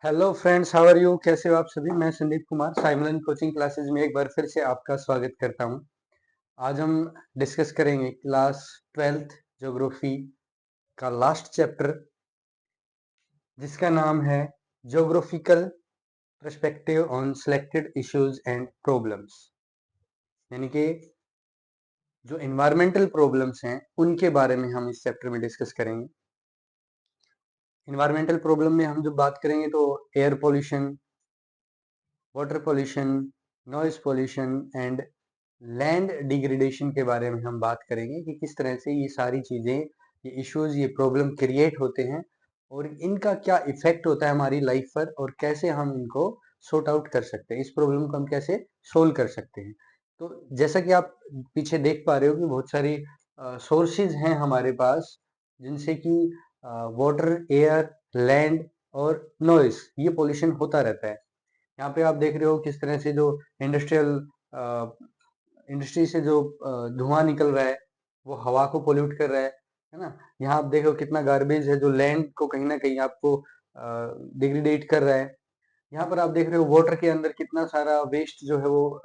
Hello friends, how are you? कैसे हो आप सभी? मैं संदीप कुमार साइमलन कोचिंग क्लासेस में एक बार फिर से आपका स्वागत करता हूं। आज हम डिस्कस करेंगे क्लास 12th ज्योग्राफी का लास्ट चैप्टर, जिसका नाम है geographical perspective on selected issues and problems. यानी कि जो इन्वायरमेंटल प्रॉब्लम्स हैं उनके बारे में हम इस चैप्टर में डिस्कस करेंगे। इन्वायरमेंटल प्रॉब्लम में हम जब बात करेंगे तो air pollution, water pollution, noise pollution and land degradation के बारे में हम बात करेंगे कि किस तरह से ये सारी चीजें, ये इश्यूज, ये प्रॉब्लम क्रिएट होते हैं और इनका क्या इफेक्ट होता है हमारी लाइफ पर और कैसे हम इनको सॉर्ट आउट कर सकते हैं, इस प्रॉब्लम को हम कैसे सोल्व कर सकते हैं। तो जैसा कि आप पीछे देख पा रहे हो कि बहुत सारी सोर्सेज हैं हमारे पास, जिनसे कि वाटर, एयर, लैंड और नॉइज, ये पोल्यूशन होता रहता है। यहाँ पे आप देख रहे हो किस तरह से जो इंडस्ट्रियल इंडस्ट्री से जो धुआं निकल रहा है वो हवा को पोल्यूट कर रहा है ना। यहाँ आप देखो कितना गार्बेज है जो लैंड को कहीं ना कहीं आपको डिग्रेडेट कर रहा है। यहाँ पर आप देख रहे हो वाटर के अंदर कितना सारा वेस्ट जो है वो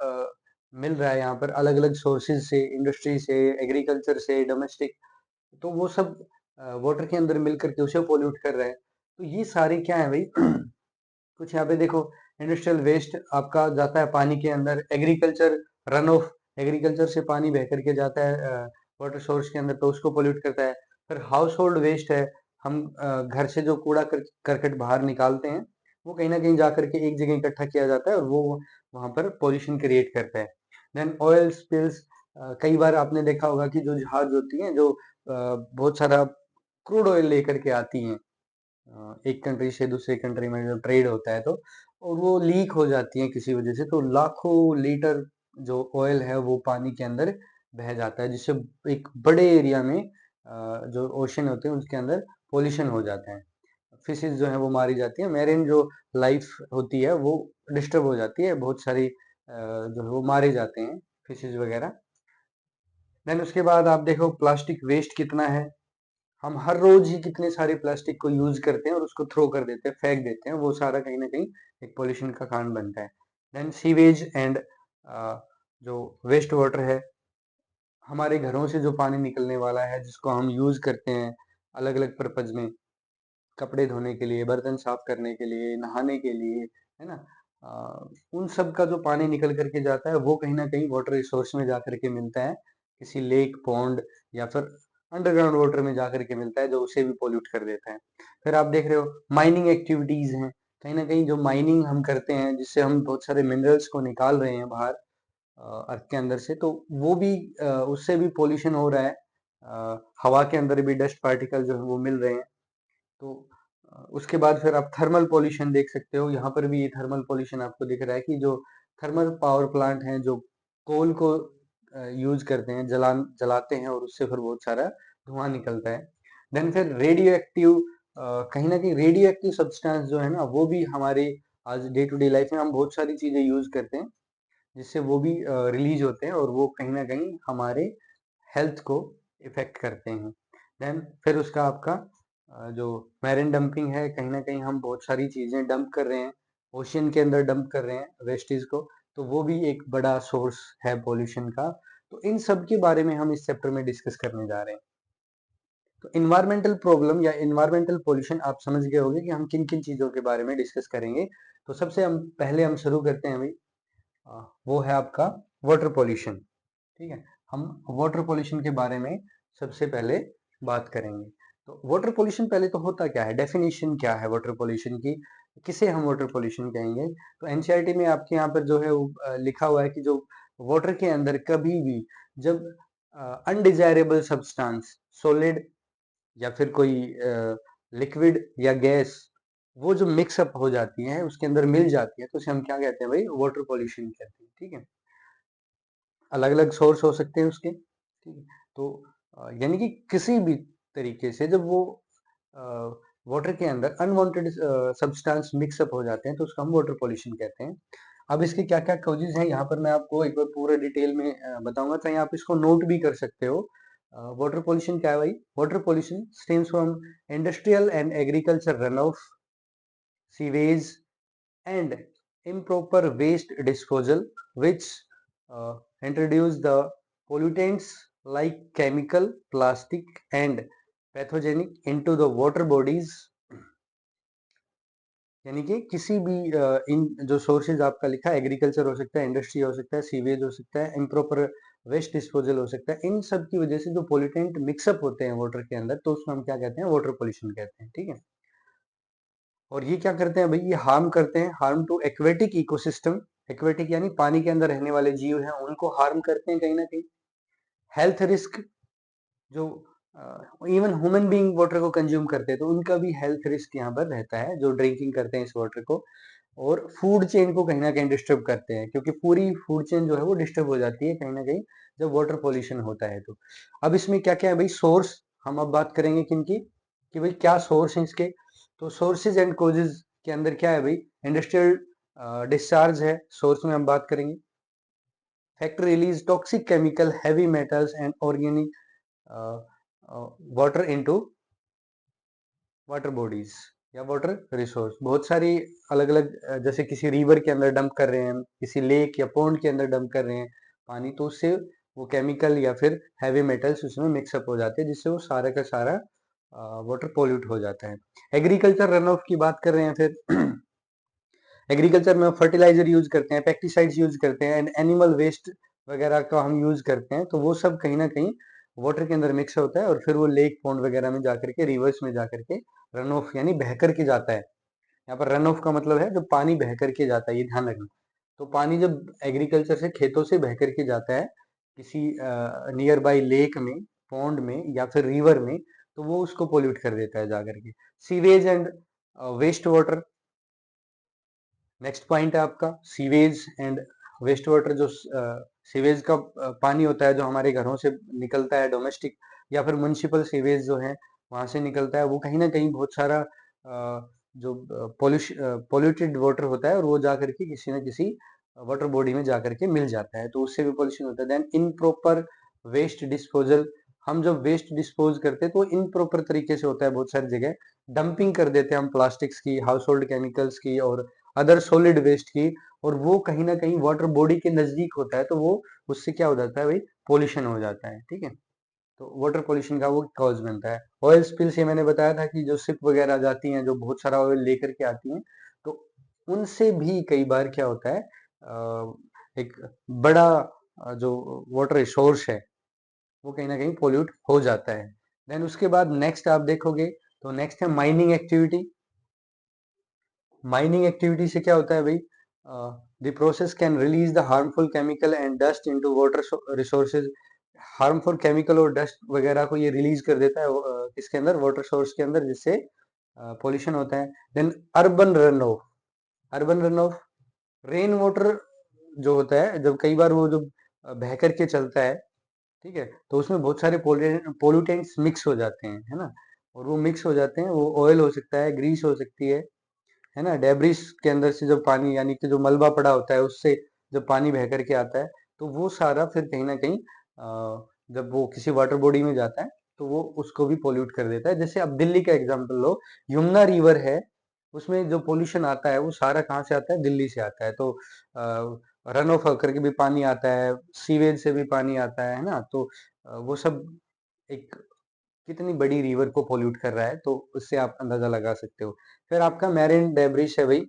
मिल रहा है, यहाँ पर अलग अलग सोर्सेज से, इंडस्ट्री से, एग्रीकल्चर से, डोमेस्टिक, तो वो सब वाटर के अंदर मिल करके उसे पोल्यूट कर रहा है। तो ये सारे क्या है भाई? कुछ यहाँ पे देखो, इंडस्ट्रियल वेस्ट आपका जाता है पानी के अंदर, एग्रीकल्चर रन ऑफ, एग्रीकल्चर से पानी बह करके जाता है वाटर सोर्स के अंदर, तो उसको पोल्यूट करता है। फिर हाउस होल्ड वेस्ट है, हम घर से जो कूड़ा करकट बाहर निकालते हैं वो कहीं ना कहीं जा करके एक जगह इकट्ठा किया जाता है और वो वहां पर पॉल्यूशन क्रिएट करता है। देन ऑयल स्पिल्स, कई बार आपने देखा होगा कि जो जहाज होती हैं जो बहुत सारा क्रूड ऑयल लेकर के आती हैं एक कंट्री से दूसरे कंट्री में जो ट्रेड होता है, तो और वो लीक हो जाती है किसी वजह से, तो लाखों लीटर जो ऑयल है वो पानी के अंदर बह जाता है, जिससे एक बड़े एरिया में जो ओशन होते हैं उसके अंदर पोल्यूशन हो जाता है। फिशेज जो है वो मारी जाती है, मेरीन जो लाइफ होती है वो डिस्टर्ब हो जाती है, बहुत सारी जो है वो मारे जाते हैं फिशेज वगैरह। देन उसके बाद आप देखो प्लास्टिक वेस्ट कितना है, हम हर रोज ही कितने सारे प्लास्टिक को यूज करते हैं और उसको थ्रो कर देते हैं, फेंक देते हैं, वो सारा कहीं ना कहीं एक पोल्यूशन का कारण बनता है। देन सीवेज एंड जो वेस्ट वाटर है, हमारे घरों से जो पानी निकलने वाला है जिसको हम यूज करते हैं अलग अलग पर्पज में, कपड़े धोने के लिए, बर्तन साफ करने के लिए, नहाने के लिए, है ना। उन सब का जो पानी निकल करके जाता है वो कहीं ना कहीं वाटर रिसोर्स में जा करके मिलता है, किसी लेक, पॉन्ड या फिर अंडरग्राउंड वाटर में जा करके मिलता है, जो उसे भी पोल्यूट कर देता है। फिर आप देख रहे हो माइनिंग एक्टिविटीज हैं, कहीं ना कहीं जो माइनिंग हम करते हैं जिससे हम बहुत सारे मिनरल्स को निकाल रहे हैं बाहर अर्थ के अंदर से, तो वो भी उससे भी पोल्यूशन हो रहा है। हवा के अंदर भी डस्ट पार्टिकल जो है वो मिल रहे हैं। तो उसके बाद फिर आप थर्मल पॉल्यूशन देख सकते हो, यहाँ पर भी ये थर्मल पॉल्यूशन आपको दिख रहा है कि जो थर्मल पावर प्लांट हैं जो कोल को यूज करते हैं, जलाते हैं और उससे फिर बहुत सारा धुआं निकलता है। देन फिर रेडियो एक्टिव, कहीं ना कहीं रेडियो एक्टिव सब्सटेंस जो है ना वो भी हमारे आज डे टू डे लाइफ में हम बहुत सारी चीजें यूज करते हैं जिससे वो भी रिलीज होते हैं और वो कहीं ना कहीं हमारे हेल्थ को इफेक्ट करते हैं। देन फिर उसका आपका जो मैरिन डंपिंग है, कहीं ना कहीं हम बहुत सारी चीजें डंप कर रहे हैं, ओशियन के अंदर डंप कर रहे हैं वेस्टेज को, तो वो भी एक बड़ा सोर्स है पोल्यूशन का। तो इन सब के बारे में हम इस चैप्टर में डिस्कस करने जा रहे हैं। तो इन्वायरमेंटल प्रॉब्लम या इन्वायरमेंटल पोल्यूशन आप समझ गए होंगे कि हम किन किन चीजों के बारे में डिस्कस करेंगे। तो सबसे हम पहले हम शुरू करते हैं भाई, वो है आपका वाटर पोल्यूशन। ठीक है, हम वाटर पोल्यूशन के बारे में सबसे पहले बात करेंगे। तो वाटर पोल्यूशन पहले तो होता क्या है, डेफिनेशन क्या है वाटर पोल्यूशन की, किसे हम वाटर पोल्यूशन कहेंगे। तो एनसीईआरटी में आपके यहाँ पर जो है वो लिखा हुआ है कि जो वाटर के अंदर कभी भी जब अनडिजायरेबल सब्सटेंस, सॉलिड या फिर कोई लिक्विड या गैस, वो जो मिक्सअप हो जाती है उसके अंदर मिल जाती है, तो उसे हम क्या कहते हैं भाई? वाटर पोल्यूशन कहते हैं। ठीक है, अलग अलग सोर्स हो सकते हैं उसके। ठीक है, तो यानी कि किसी भी तरीके से जब वो वाटर के अंदर अनवांटेड सब्सटेंस मिक्सअप हो जाते हैं तो उसको हम वाटर पोल्यूशन कहते हैं। अब इसके क्या क्या कॉजेज हैं यहाँ पर मैं आपको एक बार पूरे डिटेल में बताऊंगा, चाहे आप इसको नोट भी कर सकते हो। वाटर पोल्यूशन क्या है भाई? Water pollution stems from industrial and agriculture run of sewage and improper waste disposal, which introduce the pollutants like chemical, plastic and pathogenic into the water bodies। यानी कि किसी भी इन जो सोर्सेज आपका लिखा है, एग्रीकल्चर हो सकता है, इंडस्ट्री हो सकता है, सीवेज हो सकता है, इम्प्रॉपर वेस्ट डिस्पोजल हो सकता है, इन सब की वजह से जो पोल्यूटेंट मिक्सअप होते हैं वाटर के अंदर, तो उसको हम क्या कहते हैं, वाटर पोल्यूशन कहते हैं। ठीक है, और ये क्या करते हैं भाई, ये हार्म करते हैं, harm to aquatic ecosystem. Aquatic यानी पानी के अंदर रहने वाले जीव हैं, उनको हार्म करते हैं कहीं ना कहीं। हेल्थ रिस्क, जो इवन ह्यूमन बीइंग वाटर को कंज्यूम करते हैं तो उनका भी हेल्थ रिस्क यहाँ पर रहता है, जो ड्रिंकिंग करते हैं इस वाटर को। और फूड चेन को कहीं ना कहीं डिस्टर्ब करते हैं, क्योंकि पूरी फूड चेन जो है वो डिस्टर्ब हो जाती है कहीं ना कहीं जब वाटर पोल्यूशन होता है। तो अब इसमें क्या क्या है भाई, सोर्स हम अब बात करेंगे किनकी, कि भाई क्या सोर्स है इसके। तो सोर्सेज एंड कोजेज के अंदर क्या है भाई, इंडस्ट्रियल डिस्चार्ज है, सोर्स में हम बात करेंगे। Factory release toxic chemical, heavy metals and organic water into water bodies या वाटर रिसोर्स। बहुत सारी अलग अलग, जैसे किसी रिवर के अंदर डंप कर रहे हैं, किसी लेक या पॉन्ड के अंदर डंप कर रहे हैं पानी, तो उससे वो केमिकल या फिर हैवी मेटल्स उसमें मिक्सअप हो जाते हैं, जिससे वो सारा का सारा वाटर पोल्यूट हो जाता है। एग्रीकल्चर रन ऑफ की बात कर रहे हैं फिर। एग्रीकल्चर में फर्टिलाइजर यूज करते हैं, पेस्टिसाइड्स यूज करते हैं एंड एनिमल वेस्ट वगैरह का हम यूज करते हैं, तो वो सब कहीं ना कहीं वाटर के अंदर मिक्स होता है और फिर वो लेक पॉन्ड वगैरह में जाकर के, रिवर्स में जाकर के रन ऑफ यानी बह करके जाता है। यहाँ पर रन ऑफ का मतलब है जब पानी बह करके जाता है, ये ध्यान रखना। तो पानी जब एग्रीकल्चर से, खेतों से बह करके जाता है किसी नियर बाई लेक में, पॉन्ड में या फिर रिवर में, तो वो उसको पोल्यूट कर देता है जाकर के। Sewage and waste water, next point है आपका सीवेज एंड वेस्ट वाटर। जो सीवेज का पानी होता है जो हमारे घरों से निकलता है, डोमेस्टिक या फिर म्युनिसिपल सीवेज जो है वहां से निकलता है, वो कहीं ना कहीं बहुत सारा जो पोल्यूटेड वाटर होता है और वो जाकर के किसी न किसी वाटर बॉडी में जाकर के मिल जाता है, तो उससे भी पोल्यूशन होता है। देन इनप्रॉपर वेस्ट डिस्पोजल, हम जब वेस्ट डिस्पोज करते हैं तो इनप्रॉपर तरीके से होता है, बहुत सारी जगह डंपिंग कर देते हैं हम प्लास्टिक्स की, हाउस होल्ड केमिकल्स की और अदर सॉलिड वेस्ट की, और वो कहीं ना कहीं वाटर बॉडी के नजदीक होता है, तो वो उससे क्या हो जाता है भाई, पोल्यूशन हो जाता है। ठीक है, तो वाटर पोल्यूशन का वो कॉज बनता है। ऑयल स्पिल से मैंने बताया था कि जो शिप वगैरह जाती हैं, जो बहुत सारा ऑयल लेकर के आती हैं, तो उनसे भी कई बार क्या होता है, एक बड़ा जो वाटर रिसोर्स है वो कहीं ना कहीं पोल्यूट हो जाता है। देन उसके बाद नेक्स्ट आप देखोगे तो नेक्स्ट है माइनिंग एक्टिविटी। माइनिंग एक्टिविटी से क्या होता है भाई, the process can release the harmful chemical and dust into water resources. Harmful chemical और डस्ट वगैरह को ये रिलीज कर देता है किसके अंदर, वाटर सोर्स के अंदर, जिससे पोल्यूशन होता है। Then urban run off, urban run off, rain water जो होता है, जब कई बार वो जो बह करके चलता है, ठीक है, तो उसमें बहुत सारे पोल्यूटेंट्स मिक्स हो जाते हैं, है ना, और वो मिक्स हो जाते हैं, वो ऑयल हो सकता है, ग्रीस हो सकती है ना, डेब्रिस के अंदर से जब पानी, यानी कि जो मलबा पड़ा होता है उससे जब पानी बह करके आता है, तो वो सारा फिर कहीं ना कहीं जब वो किसी वाटर बॉडी में जाता है तो वो उसको भी पोल्यूट कर देता है। जैसे अब दिल्ली का एग्जांपल लो, यमुना रिवर है, उसमें जो पोल्यूशन आता है वो सारा कहाँ से आता है, दिल्ली से आता है। तो रन ऑफ होकर के भी पानी आता है, सीवेज से भी पानी आता है ना, तो वो सब एक कितनी बड़ी रिवर को पोल्यूट कर रहा है, तो उससे आप अंदाजा लगा सकते हो। फिर आपका मैरिन डेब्रिस है भाई,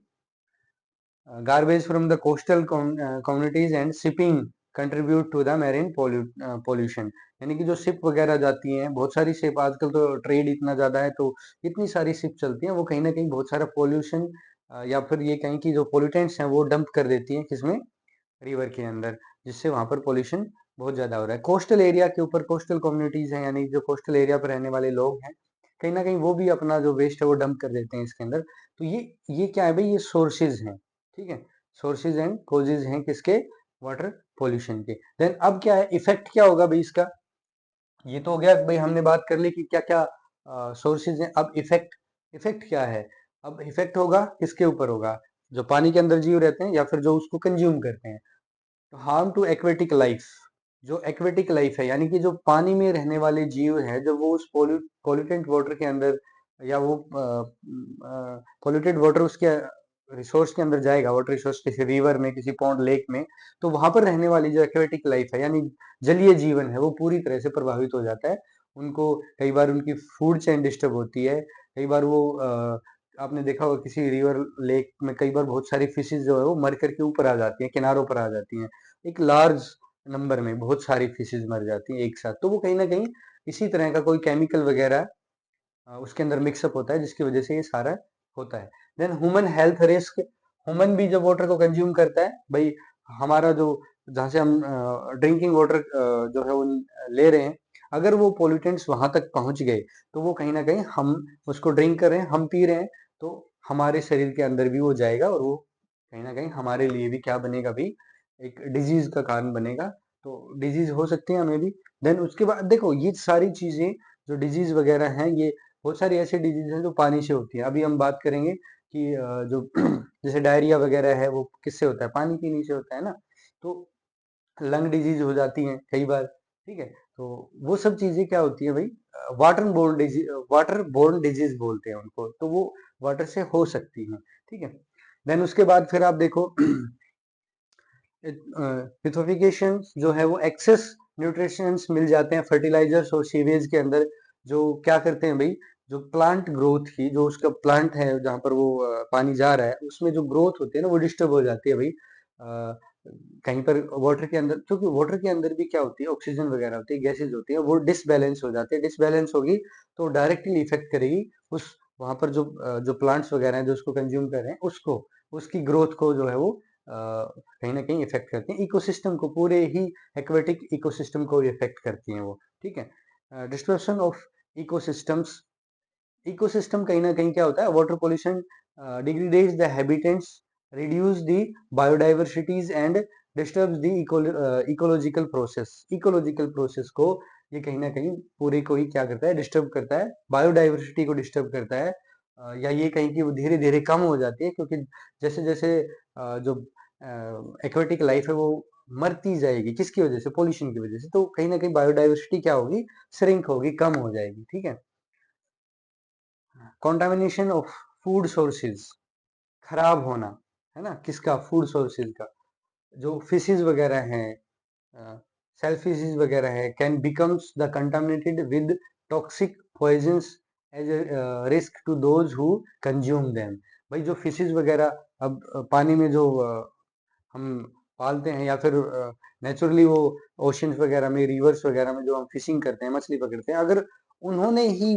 garbage from the coastal communities and shipping contribute to the marine pollution. यानी कि जो शिप वगैरह जाती हैं, बहुत सारी शिप, आजकल तो ट्रेड इतना ज्यादा है, तो इतनी सारी शिप चलती हैं, वो कहीं ना कहीं बहुत सारा पोल्यूशन या फिर ये कहीं की जो पोल्यूटेंट्स हैं वो डंप कर देती हैं किसमें, रिवर के अंदर, जिससे वहां पर पोल्यूशन बहुत ज्यादा हो रहा है। कोस्टल एरिया के ऊपर कोस्टल कम्युनिटीज हैं, यानी जो कोस्टल एरिया पर रहने वाले लोग हैं, कहीं ना कहीं वो भी अपना जो वेस्ट है वो डंप कर देते हैं इसके अंदर। तो ये क्या है भाई, ये सोर्सेज हैं। ठीक है, सोर्सेज एंड कोजेज हैं किसके, वाटर पोल्यूशन के। देन अब क्या है, इफेक्ट क्या होगा भाई इसका, ये तो हो गया भाई, हमने बात कर ली कि क्या क्या सोर्सेज हैं। अब इफेक्ट, इफेक्ट क्या है, अब इफेक्ट होगा किसके ऊपर होगा, जो पानी के अंदर जीव रहते हैं या फिर जो उसको कंज्यूम करते हैं। तो हार्म टू एक्वेटिक लाइफ, जो एक्वेटिक लाइफ है यानी कि जो पानी में रहने वाले जीव हैं, जब वो उस पोल्यूटेंट वाटर के अंदर या वो पोल्यूटेड वाटर उसके रिसोर्स के अंदर जाएगा, वाटर रिसोर्स किसी रिवर में, किसी पॉन्ड, लेक में, तो वहां पर रहने वाली जो एक्वेटिक लाइफ है यानी जलीय जीवन है वो पूरी तरह से प्रभावित हो जाता है। उनको कई बार उनकी फूड चेन डिस्टर्ब होती है, कई बार वो आपने देखा होगा किसी रिवर लेक में कई बार बहुत सारी फिशेज जो है वो मर करके ऊपर आ जाती हैं, किनारों पर आ जाती हैं, एक लार्ज नंबर में बहुत सारी फिशेज मर जाती हैं एक साथ। तो वो कहीं ना कहीं इसी तरह का कोई केमिकल वगैरह उसके अंदर मिक्सअप होता है जिसकी वजह से ये सारा होता है। Then human health risk, human भी जब वाटर को कंज्यूम करता है भाई, हमारा जो जहाँ से हम ड्रिंकिंग वाटर जो है वो ले रहे हैं, अगर वो पोल्यूटेंट्स वहां तक पहुंच गए तो वो कहीं ना कहीं हम उसको ड्रिंक कर रहे हैं, हम पी रहे हैं, तो हमारे शरीर के अंदर भी वो जाएगा और वो कहीं ना कहीं हमारे लिए भी क्या बनेगा भाई, एक डिजीज का कारण बनेगा। तो डिजीज हो सकती है हमें भी। देन उसके बाद देखो ये सारी चीजें जो डिजीज वगैरह हैं, ये बहुत सारी ऐसी डिजीज हैं जो पानी से होती है। अभी हम बात करेंगे कि जो जैसे डायरिया वगैरह है वो किससे होता है, पानी पीने से होता है ना। तो लंग डिजीज हो जाती हैं कई बार, ठीक है। तो वो सब चीजें क्या होती है भाई, वाटर बोर्न डिजीज बोलते हैं उनको, तो वो वाटर से हो सकती हैं, ठीक है। देन उसके बाद फिर आप देखो यूथोफिकेशन जो है वो एक्सेस न्यूट्रिशंस मिल जाते हैं फर्टिलाइजर्स और सीवेज के अंदर, जो क्या करते हैं भाई, जो प्लांट ग्रोथ की, जो उसका प्लांट है जहाँ पर वो पानी जा रहा है उसमें जो ग्रोथ होती है ना वो डिस्टर्ब हो जाती है भाई। कहीं पर वाटर के अंदर, क्योंकि वाटर के अंदर भी क्या होती है, ऑक्सीजन वगैरह होती है, गैसेज होती है, वो डिसबैलेंस हो जाती है, डिसबैलेंस होगी तो डायरेक्टली इफेक्ट करेगी उस वहां पर जो प्लांट्स वगैरह हैं जो उसको कंज्यूम कर रहे हैं उसको, उसकी ग्रोथ को जो है वो कहीं ना कहीं इफेक्ट करती हैं, इकोसिस्टम को, पूरे ही एक्वेटिक इकोसिस्टम को इफेक्ट करती हैं वो, ठीक है। डिस्ट्रक्शन ऑफ इकोसिस्टम्स, इकोसिस्टम कहीं ना कहीं क्या होता है, water pollution degrades the habitats, reduce the biodiversities and disturbs the ecological process, ecological process को ये कहीं ना कहीं पूरे को ही क्या करता है, डिस्टर्ब करता है, बायोडाइवर्सिटी को डिस्टर्ब करता है। या ये कहीं की वो धीरे धीरे कम हो जाती है, क्योंकि जैसे जैसे जो एक्वेटिक लाइफ है वो मरती जाएगी, किसकी वजह से, पोल्यूशन की वजह से, तो कहीं ना कहीं बायोडाइवर्सिटी क्या होगी, श्रिंक होगी, कम हो जाएगी, ठीक है। कॉन्टामिनेशन ऑफ फूड सोर्सेज, खराब होना, है ना, किसका, फूड सोर्सेज का, जो फिशेज वगैरह हैं, सेल फिशेज वगैरह है, can becomes the contaminated with toxic poisons as risk to those who consume them. भाई जो फिशेज वगैरह अब पानी में जो हम पालते हैं, या फिर नेचुरली वो ओशंस वगैरह में, रिवर्स वगैरह में जो हम फिशिंग करते हैं, मछली पकड़ते हैं, अगर उन्होंने ही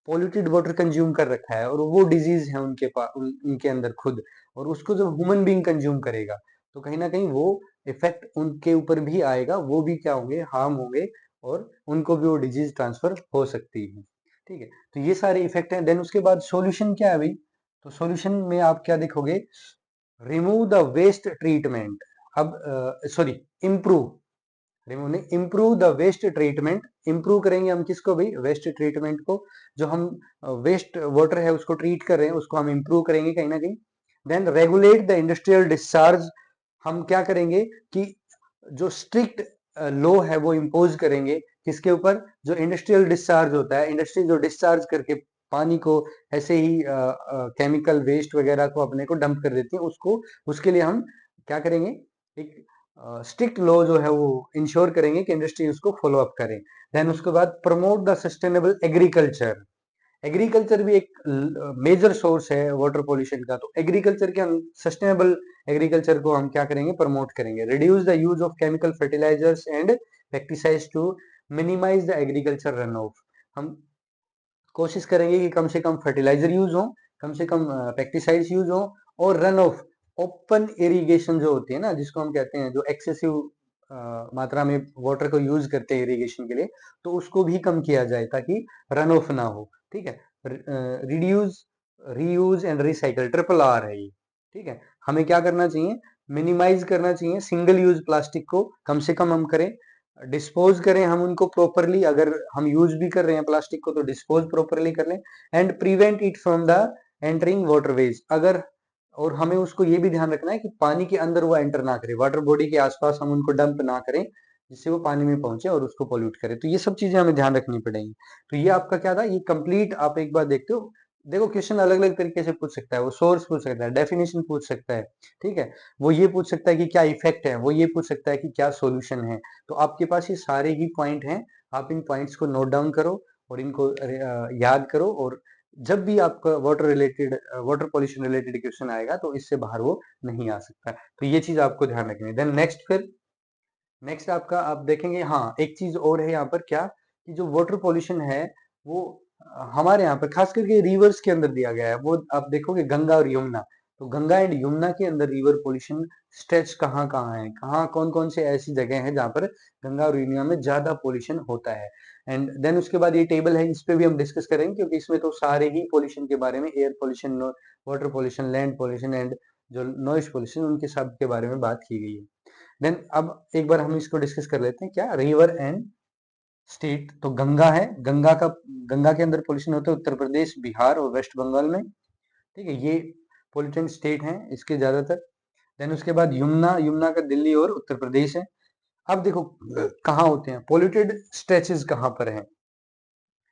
पॉल्यूटेड वाटर कंज्यूम कर रखा है और वो डिजीज है उनके पास, उनके अंदर खुद, और उसको जब ह्यूमन बीइंग कंज्यूम करेगा तो कहीं ना कहीं वो इफेक्ट उनके ऊपर भी आएगा, वो भी क्या होंगे, हार्म होंगे, और उनको भी वो डिजीज ट्रांसफर हो सकती है, ठीक है। तो ये सारे इफेक्ट हैं। देन उसके बाद सॉल्यूशन क्या है भाई, तो सॉल्यूशन में आप क्या देखोगे, रिमूव द वेस्ट ट्रीटमेंट, अब सॉरी, इम्प्रूव, रिमूव नहीं, improve the waste treatment, improve करेंगे हम किसको भाई, वेस्ट ट्रीटमेंट को, जो हम वेस्ट वाटर है उसको ट्रीट कर रहे हैं उसको हम इम्प्रूव करेंगे कहीं ना कहीं। Then regulate the industrial discharge, हम क्या करेंगे कि जो स्ट्रिक्ट लॉ है वो इम्पोज करेंगे किसके ऊपर, जो इंडस्ट्रियल डिस्चार्ज होता है, इंडस्ट्री जो डिस्चार्ज करके पानी को ऐसे ही केमिकल वेस्ट वगैरह को अपने को डंप कर देती है, उसको, उसके लिए हम क्या करेंगे, एक स्ट्रिक्ट लॉ जो है वो इंश्योर करेंगे कि इंडस्ट्री उसको फॉलो अप करे। देन उसके बाद promote the sustainable agriculture, agriculture भी एक मेजर सोर्स है वाटर पोल्यूशन का, तो एग्रीकल्चर के हम सस्टेनेबल एग्रीकल्चर को हम क्या करेंगे, प्रमोट करेंगे। Reduce the use of chemical fertilisers and pesticides to minimise the agriculture run off, हम कोशिश करेंगे कि कम से कम फर्टिलाइजर यूज हो, कम से कम पेस्टिसाइड्स यूज हो, और रन ऑफ, ओपन इरिगेशन जो होती है ना, जिसको हम कहते हैं जो एक्सेसिव मात्रा में वाटर को यूज करते हैं इरिगेशन के लिए, तो उसको भी कम किया जाए ताकि रन ऑफ ना हो, ठीक है। Reduce, reuse and recycle, triple R है ये, ठीक है। हमें क्या करना चाहिए, मिनिमाइज करना चाहिए, सिंगल यूज प्लास्टिक को कम से कम हम करें, डिस्पोज करें हम उनको प्रॉपरली, अगर हम यूज भी कर रहे हैं प्लास्टिक को तो डिस्पोज प्रॉपरली कर लें, and prevent it from the entering waterways, अगर, और हमें उसको ये भी ध्यान रखना है कि पानी के अंदर वो एंटर ना करे, वाटर बॉडी के आसपास हम उनको डंप ना करें जिससे वो पानी में पहुंचे और उसको पोल्यूट करे, तो ये सब चीजें हमें ध्यान रखनी पड़ेंगी। तो ये आपका क्या था, ये कंप्लीट आप एक बार देखते हो देखो क्वेश्चन अलग अलग तरीके से पूछ सकता है, वो सोर्स पूछ सकता है, डेफिनेशन पूछ सकता है, ठीक है, वो ये पूछ सकता है कि क्या इफेक्ट है, वो ये पूछ सकता है कि क्या सॉल्यूशन है। तो आपके पास ये सारे ही पॉइंट हैं, आप इन पॉइंट्स को नोट डाउन करो और इनको याद करो, और जब भी आपका वाटर पॉल्यूशन रिलेटेड क्वेश्चन आएगा तो इससे बाहर वो नहीं आ सकता। तो ये चीज आपको ध्यान रखनी है। देन नेक्स्ट, फिर नेक्स्ट आपका आप देखेंगे, हाँ एक चीज और है यहाँ पर, क्या कि जो वाटर पॉल्यूशन है वो हमारे यहाँ पर खास करके रिवर्स के अंदर दिया गया है। वो आप देखोगे गंगा और यमुना, तो गंगा एंड यमुना के अंदर रिवर पॉल्यूशन स्ट्रेच कहाँ कहाँ है, कहाँ कौन कौन से ऐसी जगह है जहाँ पर गंगा और यमुना में ज्यादा पॉल्यूशन होता है। एंड देन उसके बाद ये टेबल है, इस पे भी हम डिस्कस करेंगे, क्योंकि इसमें तो सारे ही पॉल्यूशन के बारे में, air pollution, water pollution, land pollution and जो नॉइज पॉल्यूशन, उनके सब के बारे में बात की गई है। देन अब एक बार हम इसको डिस्कस कर लेते हैं, क्या रिवर एंड स्टेट। तो गंगा है, गंगा के अंदर पोल्यूशन होता है उत्तर प्रदेश, बिहार और वेस्ट बंगाल में, ठीक है, ये पोल्यूटेंट स्टेट हैं इसके ज्यादातर। देन उसके बाद यमुना, यमुना का दिल्ली और उत्तर प्रदेश है। अब देखो कहाँ होते हैं पोल्यूटेड स्ट्रेचेस, कहाँ पर हैं,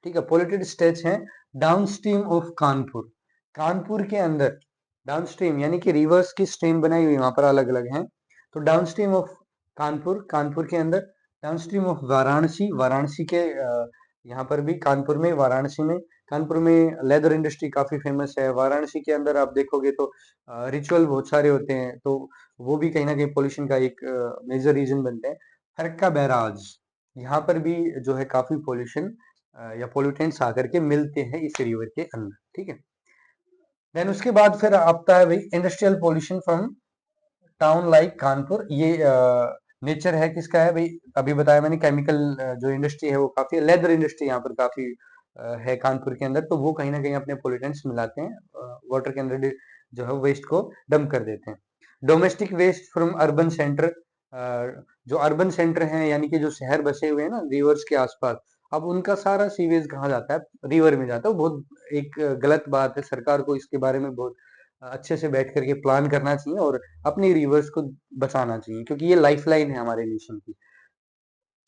ठीक है, पोल्यूटेड स्ट्रेच हैं down stream of Kanpur, Kanpur के अंदर डाउन स्ट्रीम यानी कि रिवर्स की स्ट्रीम बनाई हुई वहां पर अलग अलग हैं। तो down stream of Kanpur, Kanpur के अंदर down stream of Varanasi, Varanasi के यहाँ पर भी, कानपुर में, वाराणसी में, कानपुर में लेदर इंडस्ट्री काफी फेमस है। वाराणसी के अंदर आप देखोगे तो रिचुअल बहुत सारे होते हैं, तो वो भी कहीं ना कहीं पोल्यूशन का एक मेजर रीजन बनते हैं। फरक्का बैराज, यहाँ पर भी जो है काफी पोल्यूशन या पोल्यूटेंट्स आकर के मिलते हैं इस रिवर के अंदर, ठीक है। देन उसके बाद फिर आता है भाई industrial pollution from town like Kanpur. ये नेचर है किसका है भाई, अभी बताया मैंने, केमिकल जो इंडस्ट्री है वो काफी, लेदर इंडस्ट्री यहाँ पर काफी है कानपुर के अंदर, तो वो कहीं ना कहीं अपने पोल्यूटेंट्स मिलाते हैं वाटर के अंदर, जो है वेस्ट को डंप कर देते हैं। Domestic waste from urban centre, जो अर्बन सेंटर हैं यानी कि जो शहर बसे हुए हैं ना रिवर्स के आसपास, अब उनका सारा सीवेज कहाँ जाता है, रिवर में जाता है। वो बहुत एक गलत बात है, सरकार को इसके बारे में बहुत अच्छे से बैठ करके प्लान करना चाहिए और अपनी रिवर्स को बचाना चाहिए, क्योंकि ये लाइफलाइन है हमारे नेशन की।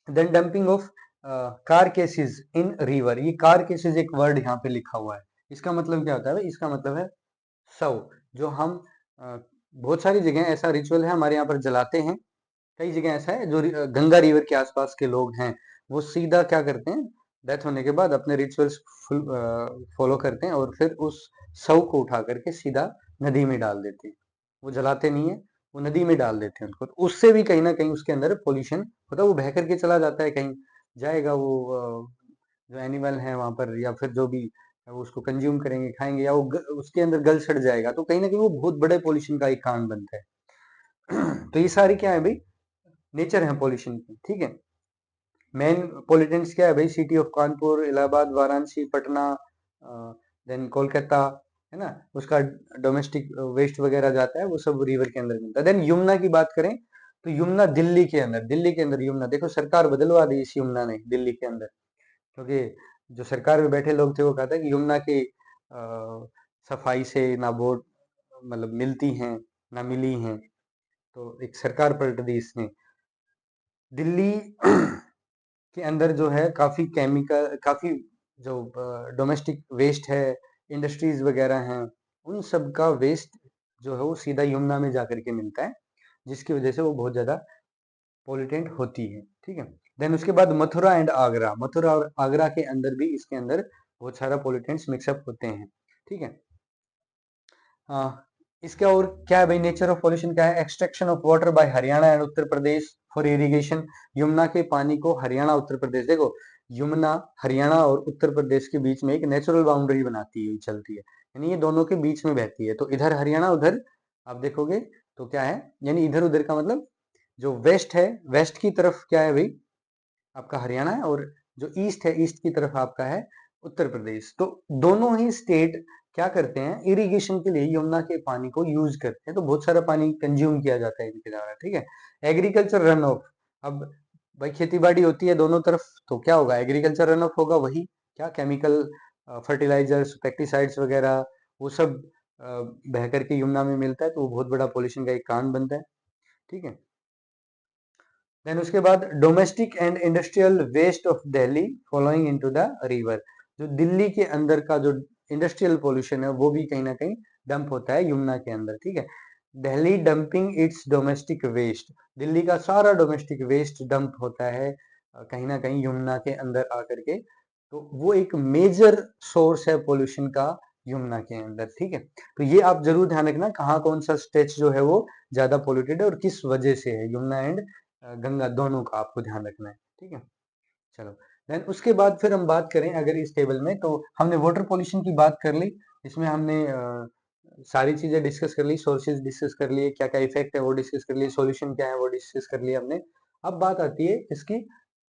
Then dumping of carcasses in river, ये कार केसेस एक वर्ड यहाँ पे लिखा हुआ है, इसका मतलब क्या होता है भाई, इसका मतलब है शव, जो हम बहुत सारी जगह ऐसा रिचुअल है हमारे यहाँ पर जलाते हैं। कई जगह ऐसा है जो गंगा रिवर के आसपास के लोग हैं, वो सीधा क्या करते हैं, डेथ होने के बाद अपने रिचुअल्स फॉलो करते हैं और फिर उस शव को उठा करके सीधा नदी में डाल देते हैं। वो जलाते नहीं है, वो नदी में डाल देते हैं उनको, तो उससे भी कहीं ना कहीं उसके अंदर पोल्यूशन होता है, वो बह करके चला जाता है, कहीं जाएगा वो, जो एनिमल है वहां पर या फिर जो भी वो उसको कंज्यूम करेंगे, खाएंगे, या वो उसके अंदर गल सड़ जाएगा, तो कहीं ना कहीं वो बहुत बड़े पोल्यूशन का एक कारण बनता है। तो ये सारी क्या है भाई, नेचर है पॉल्यूशन की, ठीक है। मेन पॉल्यूटेंट्स क्या है भाई, city of Kanpur, Allahabad, Varanasi, Patna, then Kolkata, है ना, उसका डोमेस्टिक वेस्ट वगैरह जाता है, वो सब रिवर के अंदर मिलता है। देन यमुना की बात करें तो यमुना दिल्ली के अंदर, दिल्ली के अंदर यमुना, देखो सरकार बदलवा दी इस यमुना ने दिल्ली के अंदर, क्योंकि जो सरकार में बैठे लोग थे वो कहते हैं कि यमुना की सफाई से ना बोर्ड मतलब मिलती हैं ना मिली हैं, तो एक सरकार पलट दी इसने। दिल्ली के अंदर जो है काफी केमिकल, काफी जो डोमेस्टिक वेस्ट है, इंडस्ट्रीज वगैरह हैं, उन सब का वेस्ट जो है वो सीधा यमुना में जाकर के मिलता है, जिसकी वजह से वो बहुत ज्यादा पोल्यूटेंट होती है, ठीक है। देन उसके बाद मथुरा एंड आगरा, मथुरा और आगरा के अंदर भी, इसके अंदर बहुत सारा पोल्यूटेंट्स मिक्सअप होते हैं, ठीक है। इसका और क्या है भाई, नेचर ऑफ पॉल्यूशन क्या है, extraction of water bye Haryana and Uttar Pradesh for irrigation, Yamuna के पानी को हरियाणा उत्तर प्रदेश, देखो यमुना हरियाणा और उत्तर प्रदेश के बीच में एक नेचुरल बाउंड्री बनाती है, चलती है, यानी ये दोनों के बीच में बहती है, तो इधर हरियाणा, उधर आप देखोगे तो क्या है, यानी इधर उधर का मतलब, जो वेस्ट है, वेस्ट की तरफ क्या है भाई आपका हरियाणा है, और जो ईस्ट है, ईस्ट की तरफ आपका है उत्तर प्रदेश। तो दोनों ही स्टेट क्या करते हैं, इरिगेशन के लिए यमुना के पानी को यूज करते हैं, तो बहुत सारा पानी कंज्यूम किया जाता है इनके द्वारा, ठीक है। एग्रीकल्चर रन ऑफ, अब भाई खेती बाड़ी होती है दोनों तरफ, तो क्या होगा, एग्रीकल्चर रन ऑफ होगा, वही क्या केमिकल फर्टिलाइजर्स, पेस्टिसाइड्स वगैरह, वो सब बह करके यमुना में मिलता है, तो वो बहुत बड़ा पोल्यूशन का एक कारण बनता है, ठीक है। देन उसके बाद domestic and industrial waste of Delhi following into the river, जो दिल्ली के अंदर का जो इंडस्ट्रियल पोल्यूशन है वो भी कहीं ना कहीं डंप होता है यमुना के अंदर, ठीक है। Delhi dumping its domestic waste, Delhi का सारा डोमेस्टिक वेस्ट डंप होता है कहीं ना कहीं यमुना के अंदर आकर के, तो वो एक मेजर सोर्स है पोल्यूशन का यमुना के अंदर, ठीक है। तो ये आप जरूर ध्यान रखना कहाँ कौन सा स्ट्रेच जो है वो ज्यादा पोल्यूटेड है और किस वजह से है, यमुना एंड गंगा दोनों का आपको ध्यान रखना है, ठीक है। चलो, देन उसके बाद फिर हम बात करें अगर इस टेबल में, तो हमने वाटर पोल्यूशन की बात कर ली, इसमें हमने सारी चीजें डिस्कस कर ली, सोर्सेज डिस्कस कर लिए, क्या क्या इफेक्ट है वो डिस्कस कर लिए, सॉल्यूशन क्या है वो डिस्कस कर लिया हमने। अब बात आती है इसकी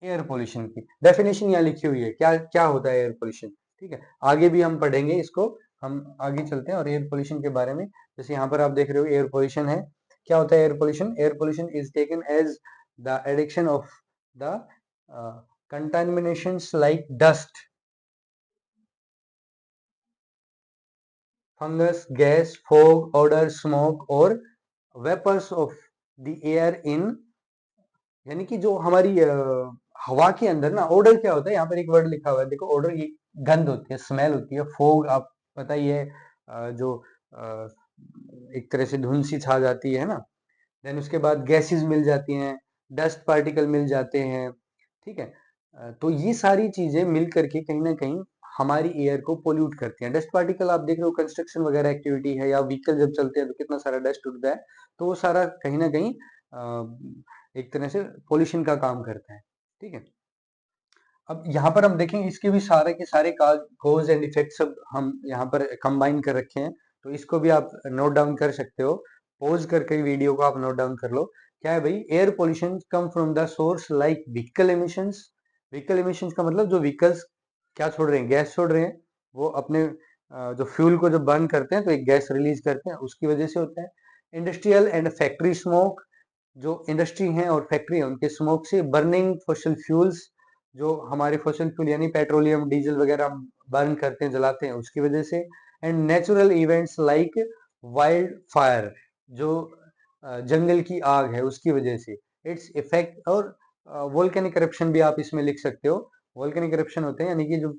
एयर पोल्यूशन की। डेफिनेशन यहाँ लिखी हुई है, क्या क्या होता है एयर पोल्यूशन, ठीक है। आगे भी हम पढ़ेंगे इसको, हम आगे चलते हैं और एयर पोल्यूशन के बारे में, जैसे यहाँ पर आप देख रहे हो एयर पोल्यूशन है। क्या होता है air pollution? Air pollution is taken as the addiction of the contaminations like dust, fungus, gas, fog, odor, smoke or vapors of the air in, यानी कि जो हमारी हवा के अंदर ना, ओडर क्या होता है, यहाँ पर एक वर्ड लिखा हुआ है देखो, ओडर ये गंध होती है, स्मेल होती है। फोग आप पता ही है, जो अ, एक तरह से धुंध सी छा जाती है ना। देन उसके बाद गैसेस मिल जाती हैं, डस्ट पार्टिकल मिल जाते हैं, ठीक है। तो ये सारी चीजें मिल करके कहीं ना कहीं हमारी एयर को पोल्यूट करती हैं। डस्ट पार्टिकल आप देख रहे हो, कंस्ट्रक्शन वगैरह एक्टिविटी है या व्हीकल जब चलते हैं तो कितना सारा डस्ट उड़ता है, तो वो सारा कहीं ना कहीं एक तरह से पोल्यूशन का काम करता है, ठीक है। अब यहाँ पर हम देखेंगे इसके भी सारे के सारे कॉज एंड इफेक्ट सब हम यहाँ पर कंबाइन कर रखे हैं, तो इसको भी आप नोट डाउन कर सकते हो। पॉज करके वीडियो को आप नोट डाउन कर लो। क्या है भाई? Air pollution come from the source like vehicle emissions. Vehicle emissions का मतलब जो व्हीकल्स क्या छोड़ रहे हैं, गैस छोड़ रहे हैं, वो अपने जो फ्यूल को जब बर्न करते हैं तो एक गैस रिलीज करते हैं, उसकी वजह से होता है। इंडस्ट्रियल एंड फैक्ट्री स्मोक, जो इंडस्ट्री है और फैक्ट्री है उनके स्मोक से। बर्निंग फॉसिल फ्यूल्स, जो हमारे फॉसिल फ्यूल यानी पेट्रोलियम डीजल वगैरह बर्न करते हैं, जलाते हैं, उसकी वजह से। And natural events like wild fire, जो जंगल की आग है उसकी वजह से। इट्स इफेक्ट, और वोल्केनिक करप्शन भी आप इसमें लिख सकते हो। वोल्केनिक करप्शन होते हैं यानी कि जो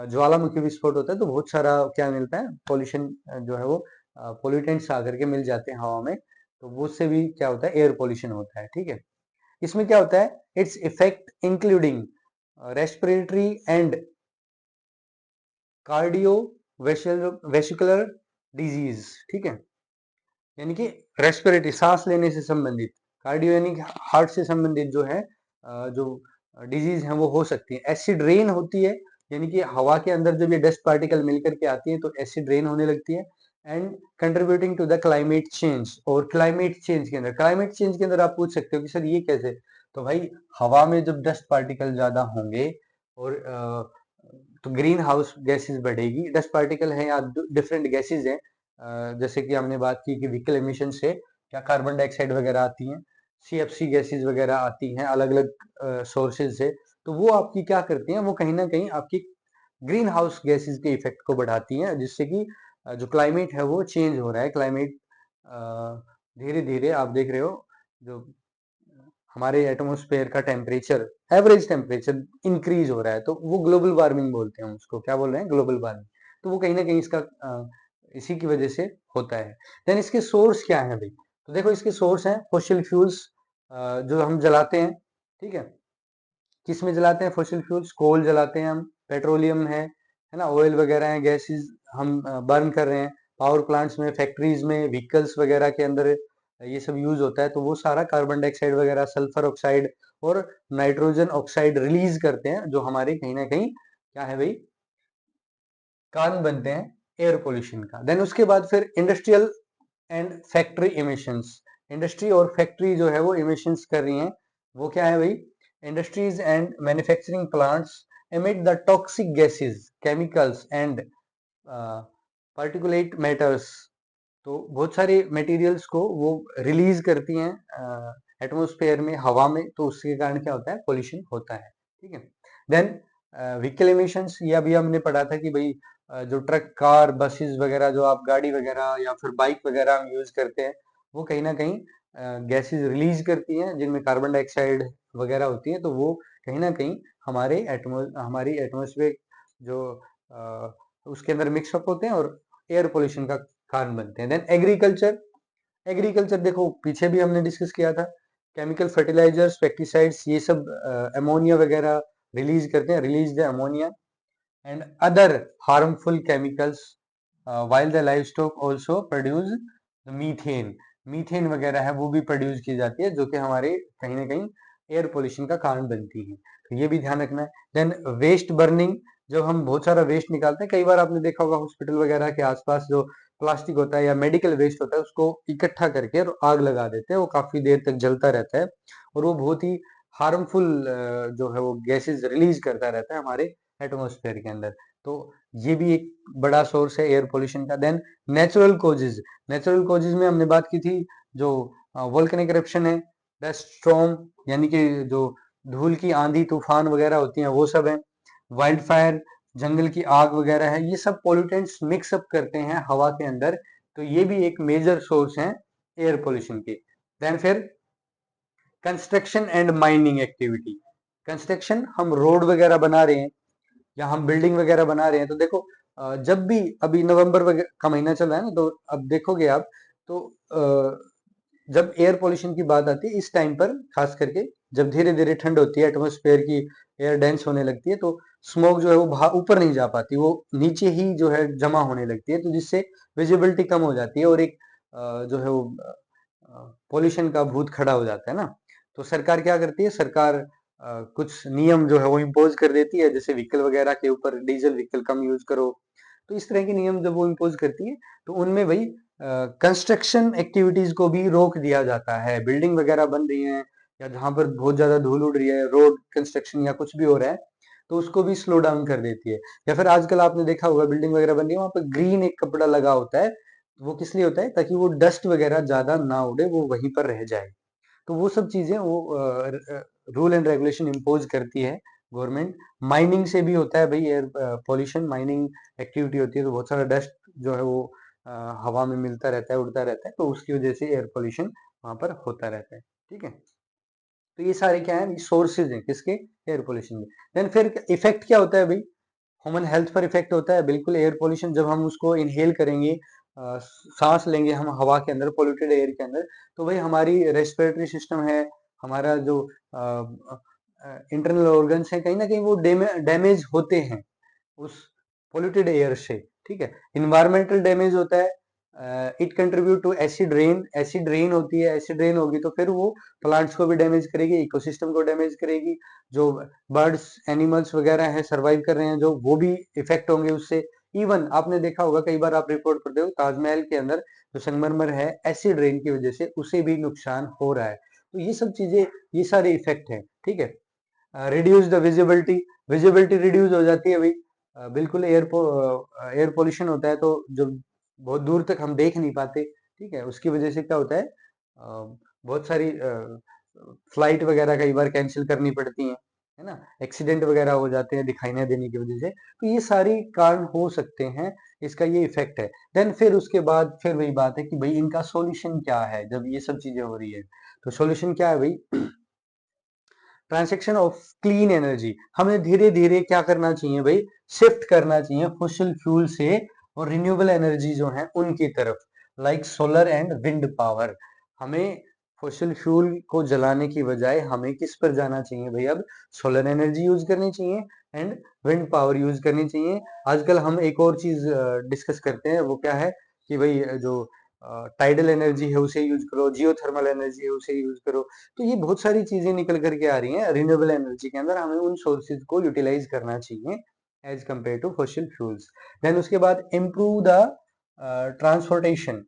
ज्वालामुखी विस्फोट होता है, तो बहुत सारा क्या मिलता है, पॉल्यूशन जो है वो पोल्यूटेंट्स आकर के मिल जाते हैं हवा में, तो वो से भी क्या होता है, एयर पोल्यूशन होता है, ठीक है। इसमें क्या होता है, its effect including respiratory and cardio vesicular disease, ठीक है। यानी कि रेस्पिरेटरी, सांस लेने से संबंधित, कार्डियो यानी कि हार्ट से संबंधित जो है जो डिजीज है वो हो सकती है। एसिड रेन होती है, यानी कि हवा के अंदर जब ये डस्ट पार्टिकल मिलकर के आती है तो एसिड रेन होने लगती है। And contributing to the climate change, और क्लाइमेट चेंज के अंदर, क्लाइमेट चेंज के अंदर आप पूछ सकते हो कि सर ये कैसे, तो भाई हवा में जब डस्ट पार्टिकल ज्यादा होंगे और तो ग्रीन हाउस गैसेस बढ़ेगी। डस्ट पार्टिकल है या डिफरेंट गैसेस हैं, जैसे कि हमने बात की कि व्हीकल एमिशन से क्या कार्बन डाइऑक्साइड वगैरह आती हैं, सीएफसी गैसेस वगैरह आती हैं अलग अलग सोर्सेज से, तो वो आपकी क्या करती हैं, वो कहीं ना कहीं आपकी ग्रीन हाउस गैसेस के इफेक्ट को बढ़ाती हैं, जिससे कि जो क्लाइमेट है वो चेंज हो रहा है। क्लाइमेट धीरे धीरे आप देख रहे हो, जो हमारे एटमोस्फेयर का टेम्परेचर, एवरेज टेम्परेचर इंक्रीज हो रहा है, तो वो ग्लोबल वार्मिंग बोलते हैं उसको, क्या बोल रहे हैं, ग्लोबल वार्मिंग। तो वो कहीं ना कहीं इसका इसी की वजह से होता है। देन इसके सोर्स क्या है भाई? तो देखो इसके सोर्स हैं फॉसिल फ्यूल्स, जो हम जलाते हैं, ठीक है। किस में जलाते हैं? फॉसिल फ्यूल्स, कोल जलाते हैं हम, पेट्रोलियम है ना, ऑयल वगैरह है, गैसेस हम बर्न कर रहे हैं, पावर प्लांट्स में, फैक्ट्रीज में, व्हीकल्स वगैरह के अंदर ये सब यूज होता है, तो वो सारा कार्बन डाइऑक्साइड वगैरह, सल्फर ऑक्साइड और नाइट्रोजन ऑक्साइड रिलीज करते हैं, जो हमारे कहीं ना कहीं क्या है भाई, कारण बनते हैं एयर पोल्यूशन का। देन उसके बाद फिर industrial and factory emissions, industry और फैक्ट्री जो है वो इमिशंस कर रही हैं, वो क्या है भाई, industries and manufacturing plants emit the toxic gases, chemicals and particulate matters, तो बहुत सारे मटेरियल्स को वो रिलीज करती हैं एटमोस्फेयर में, हवा में, तो उसके कारण क्या होता है, पोल्यूशन होता है, ठीक है। देन व्हीकल एमिशंस, ये अभी हमने पढ़ा था कि भाई जो ट्रक, कार, बसेस वगैरह, जो आप गाड़ी वगैरह या फिर बाइक वगैरह हम यूज करते हैं, वो कहीं ना कहीं गैसेस रिलीज करती हैं जिनमें कार्बन डाइऑक्साइड वगैरह होती है, तो वो कहीं ना कहीं हमारी एटमोस्फेयर जो तो उसके अंदर मिक्सअप होते हैं और एयर पोल्यूशन का कारण बनते हैं। देन एग्रीकल्चर देखो पीछे भी हमने डिस्कस किया था, केमिकल फर्टिलाइजर्स, पेस्टिसाइड्स, ये सब अमोनिया वगैरह रिलीज करते हैं, release the ammonia and other harmful chemicals while the livestock also produce the methane. Methane वगैरह है वो भी प्रोड्यूस की जाती है जो कि हमारे कहीं ना कहीं एयर पोल्यूशन का कारण बनती है, तो ये भी ध्यान रखना है। देन वेस्ट बर्निंग, जब हम बहुत सारा वेस्ट निकालते हैं, कई बार आपने देखा होगा हॉस्पिटल वगैरह के आसपास जो प्लास्टिक होता है या मेडिकल वेस्ट होता है उसको इकट्ठा करके और आग लगा देते हैं, वो काफी देर तक जलता रहता है और वो बहुत ही हार्मफुल जो है वो गैसेस रिलीज करता रहता है हमारे एटमोस्फेयर के अंदर। तो ये भी एक बड़ा सोर्स है एयर पोल्यूशन का। देन नेचुरल कॉजेज में हमने बात की थी, जो वोल्केनिक इरप्शन है, डस्ट स्टॉर्म यानी कि जो धूल की आंधी तूफान वगैरह होती हैं वो सब है, वाइल्ड फायर जंगल की आग वगैरह है, ये सब पोल्यूटेंट्स मिक्स अप करते हैं हवा के अंदर, तो ये भी एक मेजर सोर्स है एयर पोल्यूशन के। देन फिर construction and mining activity, construction, हम रोड वगैरह बना रहे हैं या हम बिल्डिंग वगैरह बना रहे हैं, तो देखो जब भी अभी नवंबर का महीना चल रहा है ना, तो अब देखोगे आप तो जब एयर पोल्यूशन की बात आती है इस टाइम पर, खास करके जब धीरे धीरे ठंड होती है, एटमोस्फेयर की एयर डेंस होने लगती है, तो स्मोक जो है वो बाहर ऊपर नहीं जा पाती, वो नीचे ही जो है जमा होने लगती है, तो जिससे विजिबिलिटी कम हो जाती है और एक जो है वो पोल्यूशन का भूत खड़ा हो जाता है ना। तो सरकार क्या करती है, सरकार कुछ नियम जो है वो इम्पोज कर देती है, जैसे व्हीकल वगैरह के ऊपर डीजल व्हीकल कम यूज करो, तो इस तरह के नियम जब वो इम्पोज करती है तो उनमें भाई कंस्ट्रक्शन एक्टिविटीज को भी रोक दिया जाता है। बिल्डिंग वगैरह बन रही है या जहां पर बहुत ज्यादा धूल उड़ रही है, रोड कंस्ट्रक्शन या कुछ भी हो रहा है, तो उसको भी स्लो डाउन कर देती है। या फिर आजकल आपने देखा होगा बिल्डिंग वगैरह बन रही है, वहां पर ग्रीन एक कपड़ा लगा होता है, वो किस लिए होता है, ताकि वो डस्ट वगैरह ज्यादा ना उड़े, वो वहीं पर रह जाए। तो वो सब चीजें वो रूल एंड रेगुलेशन इम्पोज करती है गवर्नमेंट। माइनिंग से भी होता है भाई एयर पॉल्यूशन, माइनिंग एक्टिविटी होती है तो बहुत सारा डस्ट जो है वो अ, हवा में मिलता रहता है, उड़ता रहता है, तो उसकी वजह से एयर पोल्यूशन वहां पर होता रहता है। ठीक है, तो ये सारे क्या है, सोर्सेज हैं किसके, एयर पोल्यूशन के। देन फिर इफेक्ट क्या होता है भाई, ह्यूमन हेल्थ पर इफेक्ट होता है बिल्कुल। एयर पोल्यूशन जब हम उसको इनहेल करेंगे, सांस लेंगे हम हवा के अंदर, पोल्यूटेड एयर के अंदर, तो भाई हमारी रेस्पिरेटरी सिस्टम है, हमारा जो इंटरनल ऑर्गन्स है, कहीं ना कहीं वो डैमेज होते हैं उस पोल्यूटेड एयर से। ठीक है, इन्वायरमेंटल डैमेज होता है, it contribute to acid rain, acid rain होती है, एसिड रेन होगी तो फिर वो प्लांट्स को भी डैमेज करेगी, इकोसिस्टम को डैमेज करेगी, जो बर्ड्स एनिमल्स वगैरह हैं सर्वाइव कर रहे हैं जो, वो भी इफेक्ट होंगे उससे। इवन आपने देखा होगा, कई बार आप रिपोर्ट पढ़ते हो, ताजमहल के अंदर जो संगमरमर है, एसिड रेन की वजह से उसे भी नुकसान हो रहा है। तो ये सब चीजें, ये सारे इफेक्ट है। ठीक है, reduce the visibility, visibility reduce हो जाती है भाई, बिल्कुल एयर पोल्यूशन होता है तो जब बहुत दूर तक हम देख नहीं पाते। ठीक है, उसकी वजह से क्या होता है, बहुत सारी फ्लाइट वगैरह कई बार कैंसिल करनी पड़ती है ना, एक्सीडेंट वगैरह हो जाते हैं दिखाई न देने की वजह से, तो ये सारी कारण हो सकते हैं, इसका ये इफेक्ट है। देन फिर उसके बाद फिर वही बात है कि भाई इनका सॉल्यूशन क्या है जब ये सब चीजें हो रही है, तो सॉल्यूशन क्या है भाई, ट्रांसेक्शन ऑफ क्लीन एनर्जी, हमें धीरे धीरे क्या करना चाहिए भाई, शिफ्ट करना चाहिए फॉसिल फ्यूल से और रिन्यूएबल एनर्जी जो है उनकी तरफ, like solar and wind power. हमें फॉसिल फ्यूल को जलाने की बजाय हमें किस पर जाना चाहिए भाई, अब सोलर एनर्जी यूज करनी चाहिए एंड विंड पावर यूज करनी चाहिए। आजकल हम एक और चीज डिस्कस करते हैं, वो क्या है कि भाई जो टाइडल एनर्जी है उसे यूज करो, जियो थर्मल एनर्जी है उसे यूज करो। तो ये बहुत सारी चीजें निकल करके आ रही हैं रिन्यूएबल एनर्जी के अंदर, हमें उन सोर्सेज को यूटिलाइज करना चाहिए as compare to fossil fuels. Then उसके बाद improve the transportation,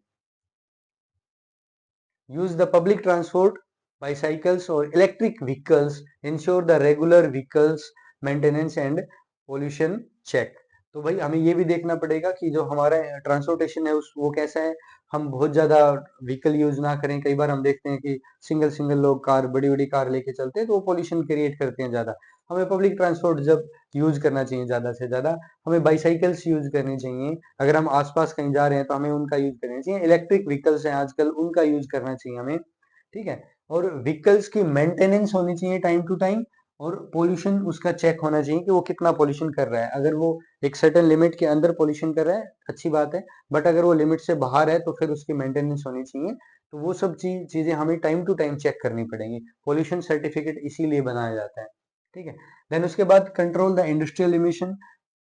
use the public transport, bicycles or electric vehicles, ensure the regular vehicles maintenance and pollution check। तो भाई हमें ये भी देखना पड़ेगा कि जो हमारा ट्रांसपोर्टेशन है उस वो कैसा है, हम बहुत ज्यादा व्हीकल यूज ना करें। कई बार हम देखते हैं कि सिंगल सिंगल लोग कार, बड़ी बड़ी कार लेके चलते हैं तो वो पोल्यूशन क्रिएट करते हैं ज्यादा। हमें पब्लिक ट्रांसपोर्ट जब यूज करना चाहिए ज्यादा से ज्यादा, हमें बाईसाइकिल्स यूज करनी चाहिए, अगर हम आसपास कहीं जा रहे हैं तो हमें उनका यूज करना चाहिए। इलेक्ट्रिक व्हीकल्स हैं आजकल, उनका यूज करना चाहिए हमें। ठीक है, और व्हीकल्स की मेंटेनेंस होनी चाहिए टाइम टू टाइम, और पोल्यूशन उसका चेक होना चाहिए कि वो कितना पोल्यूशन कर रहा है। अगर वो एक सर्टेन लिमिट के अंदर पोल्यूशन कर रहा है, अच्छी बात है, बट अगर वो लिमिट से बाहर है तो फिर उसकी मेंटेनेंस होनी चाहिए। तो वो सब चीजें हमें टाइम टू टाइम चेक करनी पड़ेंगी। पोल्यूशन सर्टिफिकेट इसीलिए बनाया जाता है, ठीक है। देन उसके बाद कंट्रोल द इंडस्ट्रियल इमिशन।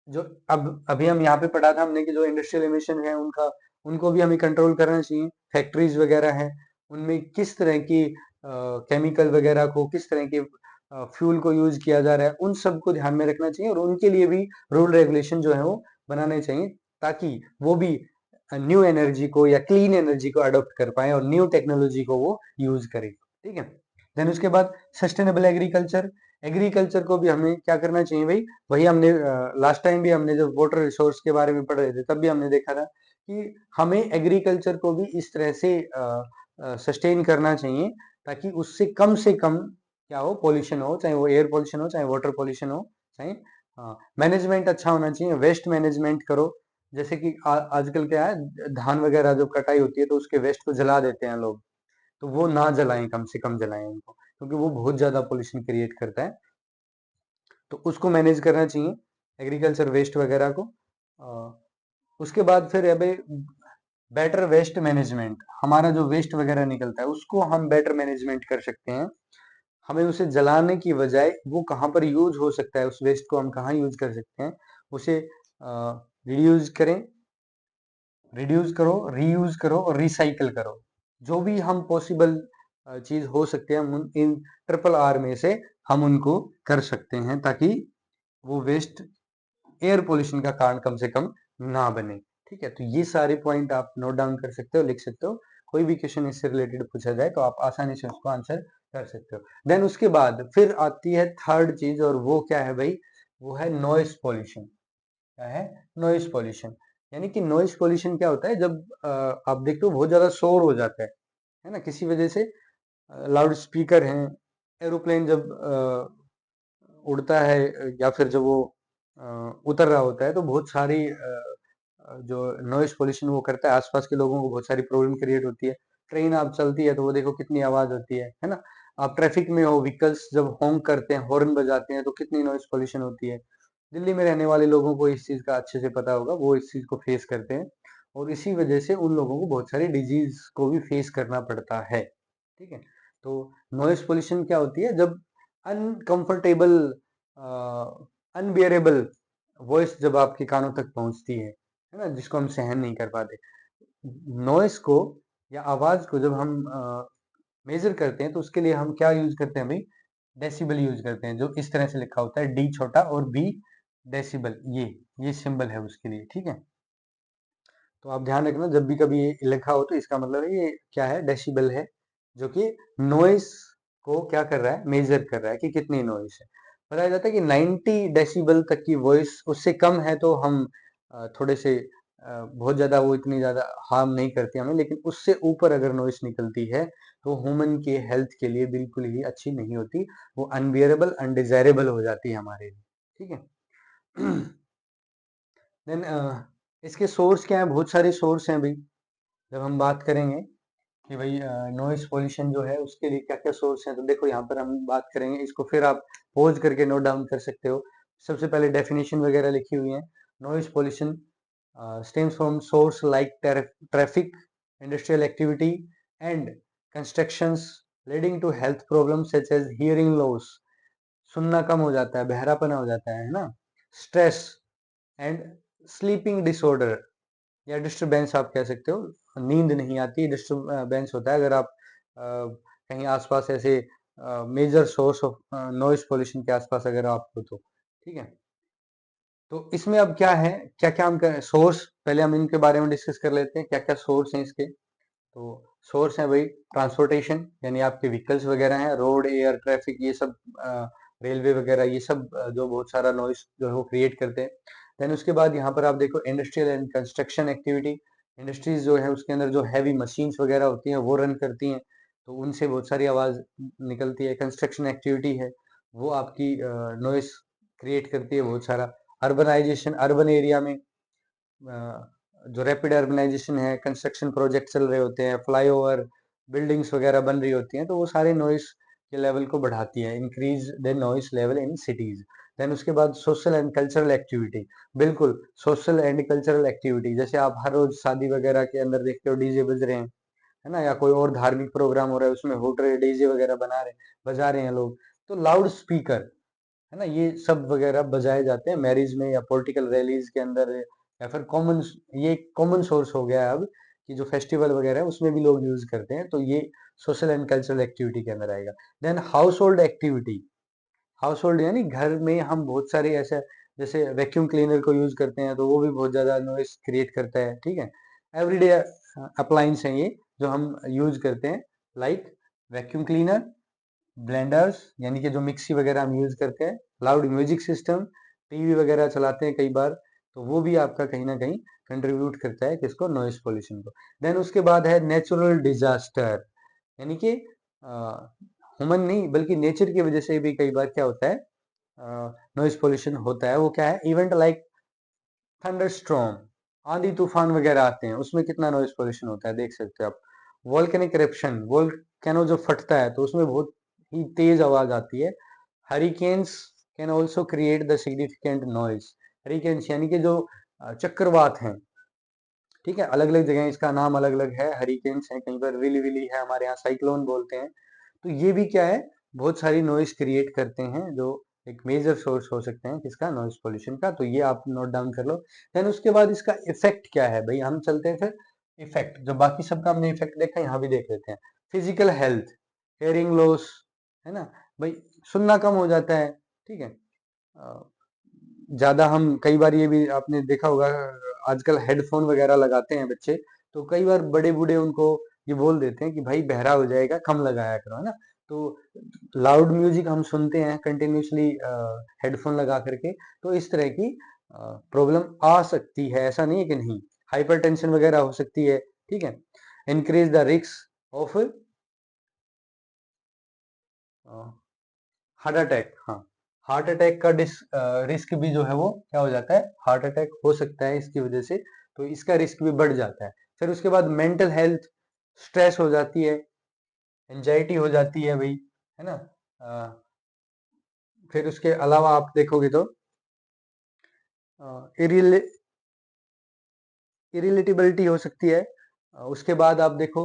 जो अब अभी हम यहाँ पे पढ़ा था हमने कि जो इंडस्ट्रियल इमिशन है उनका, उनको भी हमें कंट्रोल करना चाहिए। फैक्ट्रीज वगैरह है, उनमें किस तरह की केमिकल वगैरह को, किस तरह के फ्यूल को यूज किया जा रहा है, उन सब को ध्यान में रखना चाहिए। और उनके लिए भी रूल रेगुलेशन जो है वो बनाने चाहिए, ताकि वो भी न्यू एनर्जी को या क्लीन एनर्जी को अडॉप्ट कर पाए और न्यू टेक्नोलॉजी को वो यूज करें, ठीक है। देन उसके बाद सस्टेनेबल एग्रीकल्चर। एग्रीकल्चर को भी हमें क्या करना चाहिए भाई, वही हमने लास्ट टाइम भी हमने जब वाटर रिसोर्स के बारे में पढ़ रहे थे तब भी हमने देखा था कि हमें एग्रीकल्चर को भी इस तरह से सस्टेन करना चाहिए ताकि उससे कम क्या हो, पोल्यूशन हो, चाहे वो एयर पोल्यूशन हो, चाहे वाटर पोल्यूशन हो, चाहे मैनेजमेंट अच्छा होना चाहिए। वेस्ट मैनेजमेंट करो, जैसे कि आजकल क्या है, धान वगैरह जब कटाई होती है तो उसके वेस्ट को जला देते हैं लोग। तो वो ना जलाएं, कम से कम जलाएं उनको, क्योंकि वो बहुत ज्यादा पोल्यूशन क्रिएट करता है। तो उसको मैनेज करना चाहिए, एग्रीकल्चर वेस्ट वगैरह को। उसके बाद फिर है भाई बेटर वेस्ट मैनेजमेंट। हमारा जो वेस्ट वगैरह निकलता है उसको हम बेटर मैनेजमेंट कर सकते हैं। हमें उसे जलाने की बजाय वो कहाँ पर यूज हो सकता है, उस वेस्ट को हम कहाँ यूज कर सकते हैं, उसे रिड्यूस करें, रिड्यूस करो, रीयूज करो और रिसाइकल करो। जो भी हम पॉसिबल चीज हो सकते हैं, हम इन ट्रिपल आर में से हम उनको कर सकते हैं, ताकि वो वेस्ट एयर पोल्यूशन का कारण कम से कम ना बने, ठीक है। तो ये सारे पॉइंट आप नोट डाउन कर सकते हो, लिख सकते हो। कोई भी क्वेश्चन इससे रिलेटेड पूछा जाए तो आप आसानी से उसको आंसर कर सकते हो। देन उसके बाद फिर आती है थर्ड चीज, और वो क्या है भाई, वो है नॉइस पॉल्यूशन। क्या है? Noise pollution. यानी कि नॉइस पॉल्यूशन क्या होता है, जब आप देखते हो बहुत ज्यादा शोर हो जाता है ना, किसी वजह से लाउड स्पीकर हैं, एरोप्लेन जब उड़ता है या फिर जब वो उतर रहा होता है तो बहुत सारी जो नॉइस पोल्यूशन वो करता है, आसपास के लोगों को बहुत सारी प्रॉब्लम क्रिएट होती है। ट्रेन आप चलती है तो वो देखो कितनी आवाज होती है ना। आप ट्रैफिक में हो, व्हीकल्स जब हॉर्न करते हैं, हॉर्न बजाते हैं, तो कितनी नॉइस पोल्यूशन होती है। दिल्ली में रहने वाले लोगों को इस चीज का अच्छे से पता होगा, वो इस चीज को फेस करते हैं, और इसी वजह से उन लोगों को बहुत सारी डिजीज को भी फेस करना पड़ता है, ठीक है। तो नॉइस पोल्यूशन क्या होती है, जब अनकंफर्टेबल, अनबियरेबल वॉइस जब आपके कानों तक पहुंचती है ना, जिसको हम सहन नहीं कर पाते। नॉइस को या आवाज को जब हम मेजर करते हैं तो उसके लिए हम क्या यूज करते हैं भाई, डेसिबल यूज करते हैं, जो इस तरह से लिखा होता है, डी छोटा और बी डेसिबल, ये सिंबल है उसके लिए, ठीक है। तो आप ध्यान रखना, जब भी कभी ये लिखा हो तो इसका मतलब है ये क्या है, डेसिबल है, जो कि नॉइस को क्या कर रहा है, मेजर कर रहा है कि कितनी नॉइस है। बताया जाता है कि 90 डेसिबल तक की वॉइस, उससे कम है तो हम थोड़े से बहुत ज्यादा, वो इतनी ज्यादा हार्म नहीं करती हमें, लेकिन उससे ऊपर अगर नॉइस निकलती है तो ह्यूमन के हेल्थ के लिए बिल्कुल ही अच्छी नहीं होती, वो अनबियरेबल, अनडिजायरेबल हो जाती है हमारे लिए, ठीक है। देन इसके सोर्स क्या है, बहुत सारे सोर्स हैं भाई। जब हम बात करेंगे कि भाई नॉइस पोल्यूशन जो है उसके लिए क्या क्या सोर्स हैं, तो देखो यहाँ पर हम बात करेंगे, इसको फिर आप पॉज करके नोट डाउन कर सकते हो। सबसे पहले डेफिनेशन वगैरह लिखी हुई है। Noise pollution stems from source like traffic, industrial activity, and constructions leading to health problems such as hearing loss, सुनना कम हो जाता है, बहरापना हो जाता है ना, स्ट्रेस एंड स्लीपिंग डिसऑर्डर, या डिस्टरबेंस आप कह सकते हो, नींद नहीं आती, डिस्टरबेंस होता है अगर आप कहीं आसपास ऐसे major source of noise pollution के आसपास अगर आप हो तो, ठीक है। तो इसमें अब क्या है, क्या क्या हम सोर्स, पहले हम इनके बारे में डिस्कस कर लेते हैं, क्या क्या सोर्स हैं इसके। तो सोर्स है भाई ट्रांसपोर्टेशन, यानी आपके व्हीकल्स वगैरह हैं, रोड, एयर, ट्रैफिक, ये सब, रेलवे वगैरह, ये सब जो बहुत सारा नॉइस जो है वो क्रिएट करते हैं। देन उसके बाद यहाँ पर आप देखो industrial and construction activity. Industries जो है उसके अंदर जो हैवी मशीन्स वगैरह होती हैं वो रन करती हैं, तो उनसे बहुत सारी आवाज निकलती है। कंस्ट्रक्शन एक्टिविटी है, वो आपकी नॉइस क्रिएट करती है बहुत सारा। अर्बनाइजेशन, अर्बन एरिया में जो रैपिड अर्बनाइजेशन है, कंस्ट्रक्शन प्रोजेक्ट चल रहे होते हैं, फ्लाईओवर, बिल्डिंग्स वगैरह बन रही होती हैं, तो वो सारे नॉइस के लेवल को बढ़ाती है, increase the noise level in cities. Then उसके बाद सोशल एंड कल्चरल एक्टिविटी, बिल्कुल सोशल एंड कल्चरल एक्टिविटी, जैसे आप हर रोज शादी वगैरह के अंदर देखते हो डीजे बज रहे हैं, है ना, या कोई और धार्मिक प्रोग्राम हो रहा है उसमें हो रहे डीजे वगैरह बजा रहे हैं लोग, तो लाउड स्पीकर, है ना, ये सब वगैरह बजाए जाते हैं मैरिज में या पॉलिटिकल रैलीज के अंदर, या फिर कॉमन, ये कॉमन सोर्स हो गया है अब कि जो फेस्टिवल वगैरह है उसमें भी लोग यूज करते हैं, तो ये सोशल एंड कल्चरल एक्टिविटी के अंदर आएगा। Then household activity, household यानी घर में हम बहुत सारे ऐसे, जैसे वैक्यूम क्लीनर को यूज करते हैं तो वो भी बहुत ज्यादा नॉइस क्रिएट करता है, ठीक है। एवरीडे अप्लायंस है ये जो हम यूज करते हैं, लाइक वैक्यूम क्लीनर, ब्लेंडर्स यानी कि जो मिक्सी वगैरह हम यूज करते हैं, लाउड म्यूजिक सिस्टम, टीवी वगैरह चलाते हैं कई बार, तो वो भी आपका कहीं ना कहीं कंट्रीब्यूट करता है किसको, नॉइस पोल्यूशन को। देन उसके बाद है नेचुरल डिजास्टर, यानी कि ह्यूमन नहीं बल्कि नेचर की वजह से भी कई बार क्या होता है, नॉइस पोल्यूशन होता है। वो क्या है, इवेंट लाइक थंडर स्ट्रॉम, आंधी तूफान वगैरह आते हैं, उसमें कितना नॉइस पोल्यूशन होता है देख सकते हो आप। वोल्केनिक इरप्शन, वोल्केनो जो फटता है तो उसमें बहुत ही तेज आवाज आती है। Hurricanes can also create the significant noise, hurricanes यानी कि जो चक्रवात हैं, ठीक है, अलग अलग जगह इसका नाम अलग अलग है, हरिकेन्स है, कहीं पर विली विली है, हमारे यहाँ साइक्लोन बोलते हैं, तो ये भी क्या है, बहुत सारी नॉइज क्रिएट करते हैं, जो एक मेजर सोर्स हो सकते हैं किसका, नॉइज पोल्यूशन का, तो ये आप नोट डाउन कर लो। देन उसके बाद इसका इफेक्ट क्या है भाई, हम चलते हैं फिर इफेक्ट, जो बाकी सबका हमने इफेक्ट देखा यहाँ भी देख लेते हैं। फिजिकल हेल्थ, हेयरिंग लॉस, है ना भाई, सुनना कम हो जाता है, ठीक है। ज्यादा हम कई बार ये भी आपने देखा होगा, आजकल हेडफोन वगैरह लगाते हैं बच्चे, तो कई बार बड़े बूढ़े उनको ये बोल देते हैं कि भाई बहरा हो जाएगा, कम लगाया करो, है ना। तो लाउड म्यूजिक हम सुनते हैं कंटिन्यूसली हेडफोन लगा करके, तो इस तरह की प्रॉब्लम आ सकती है, ऐसा नहीं है कि नहीं, हाइपरटेंशन वगैरह हो सकती है, ठीक है। Increase the risk of heart attack, हाँ, हार्ट अटैक का रिस्क भी जो है वो क्या हो जाता है, हार्ट अटैक हो सकता है इसकी वजह से, तो इसका रिस्क भी बढ़ जाता है। फिर उसके बाद मेंटल हेल्थ, स्ट्रेस हो जाती है, एंजाइटी हो जाती है भाई, है ना। अ, फिर उसके अलावा आप देखोगे तो इरिलेटेबिलिटी हो सकती है। उसके बाद आप देखो,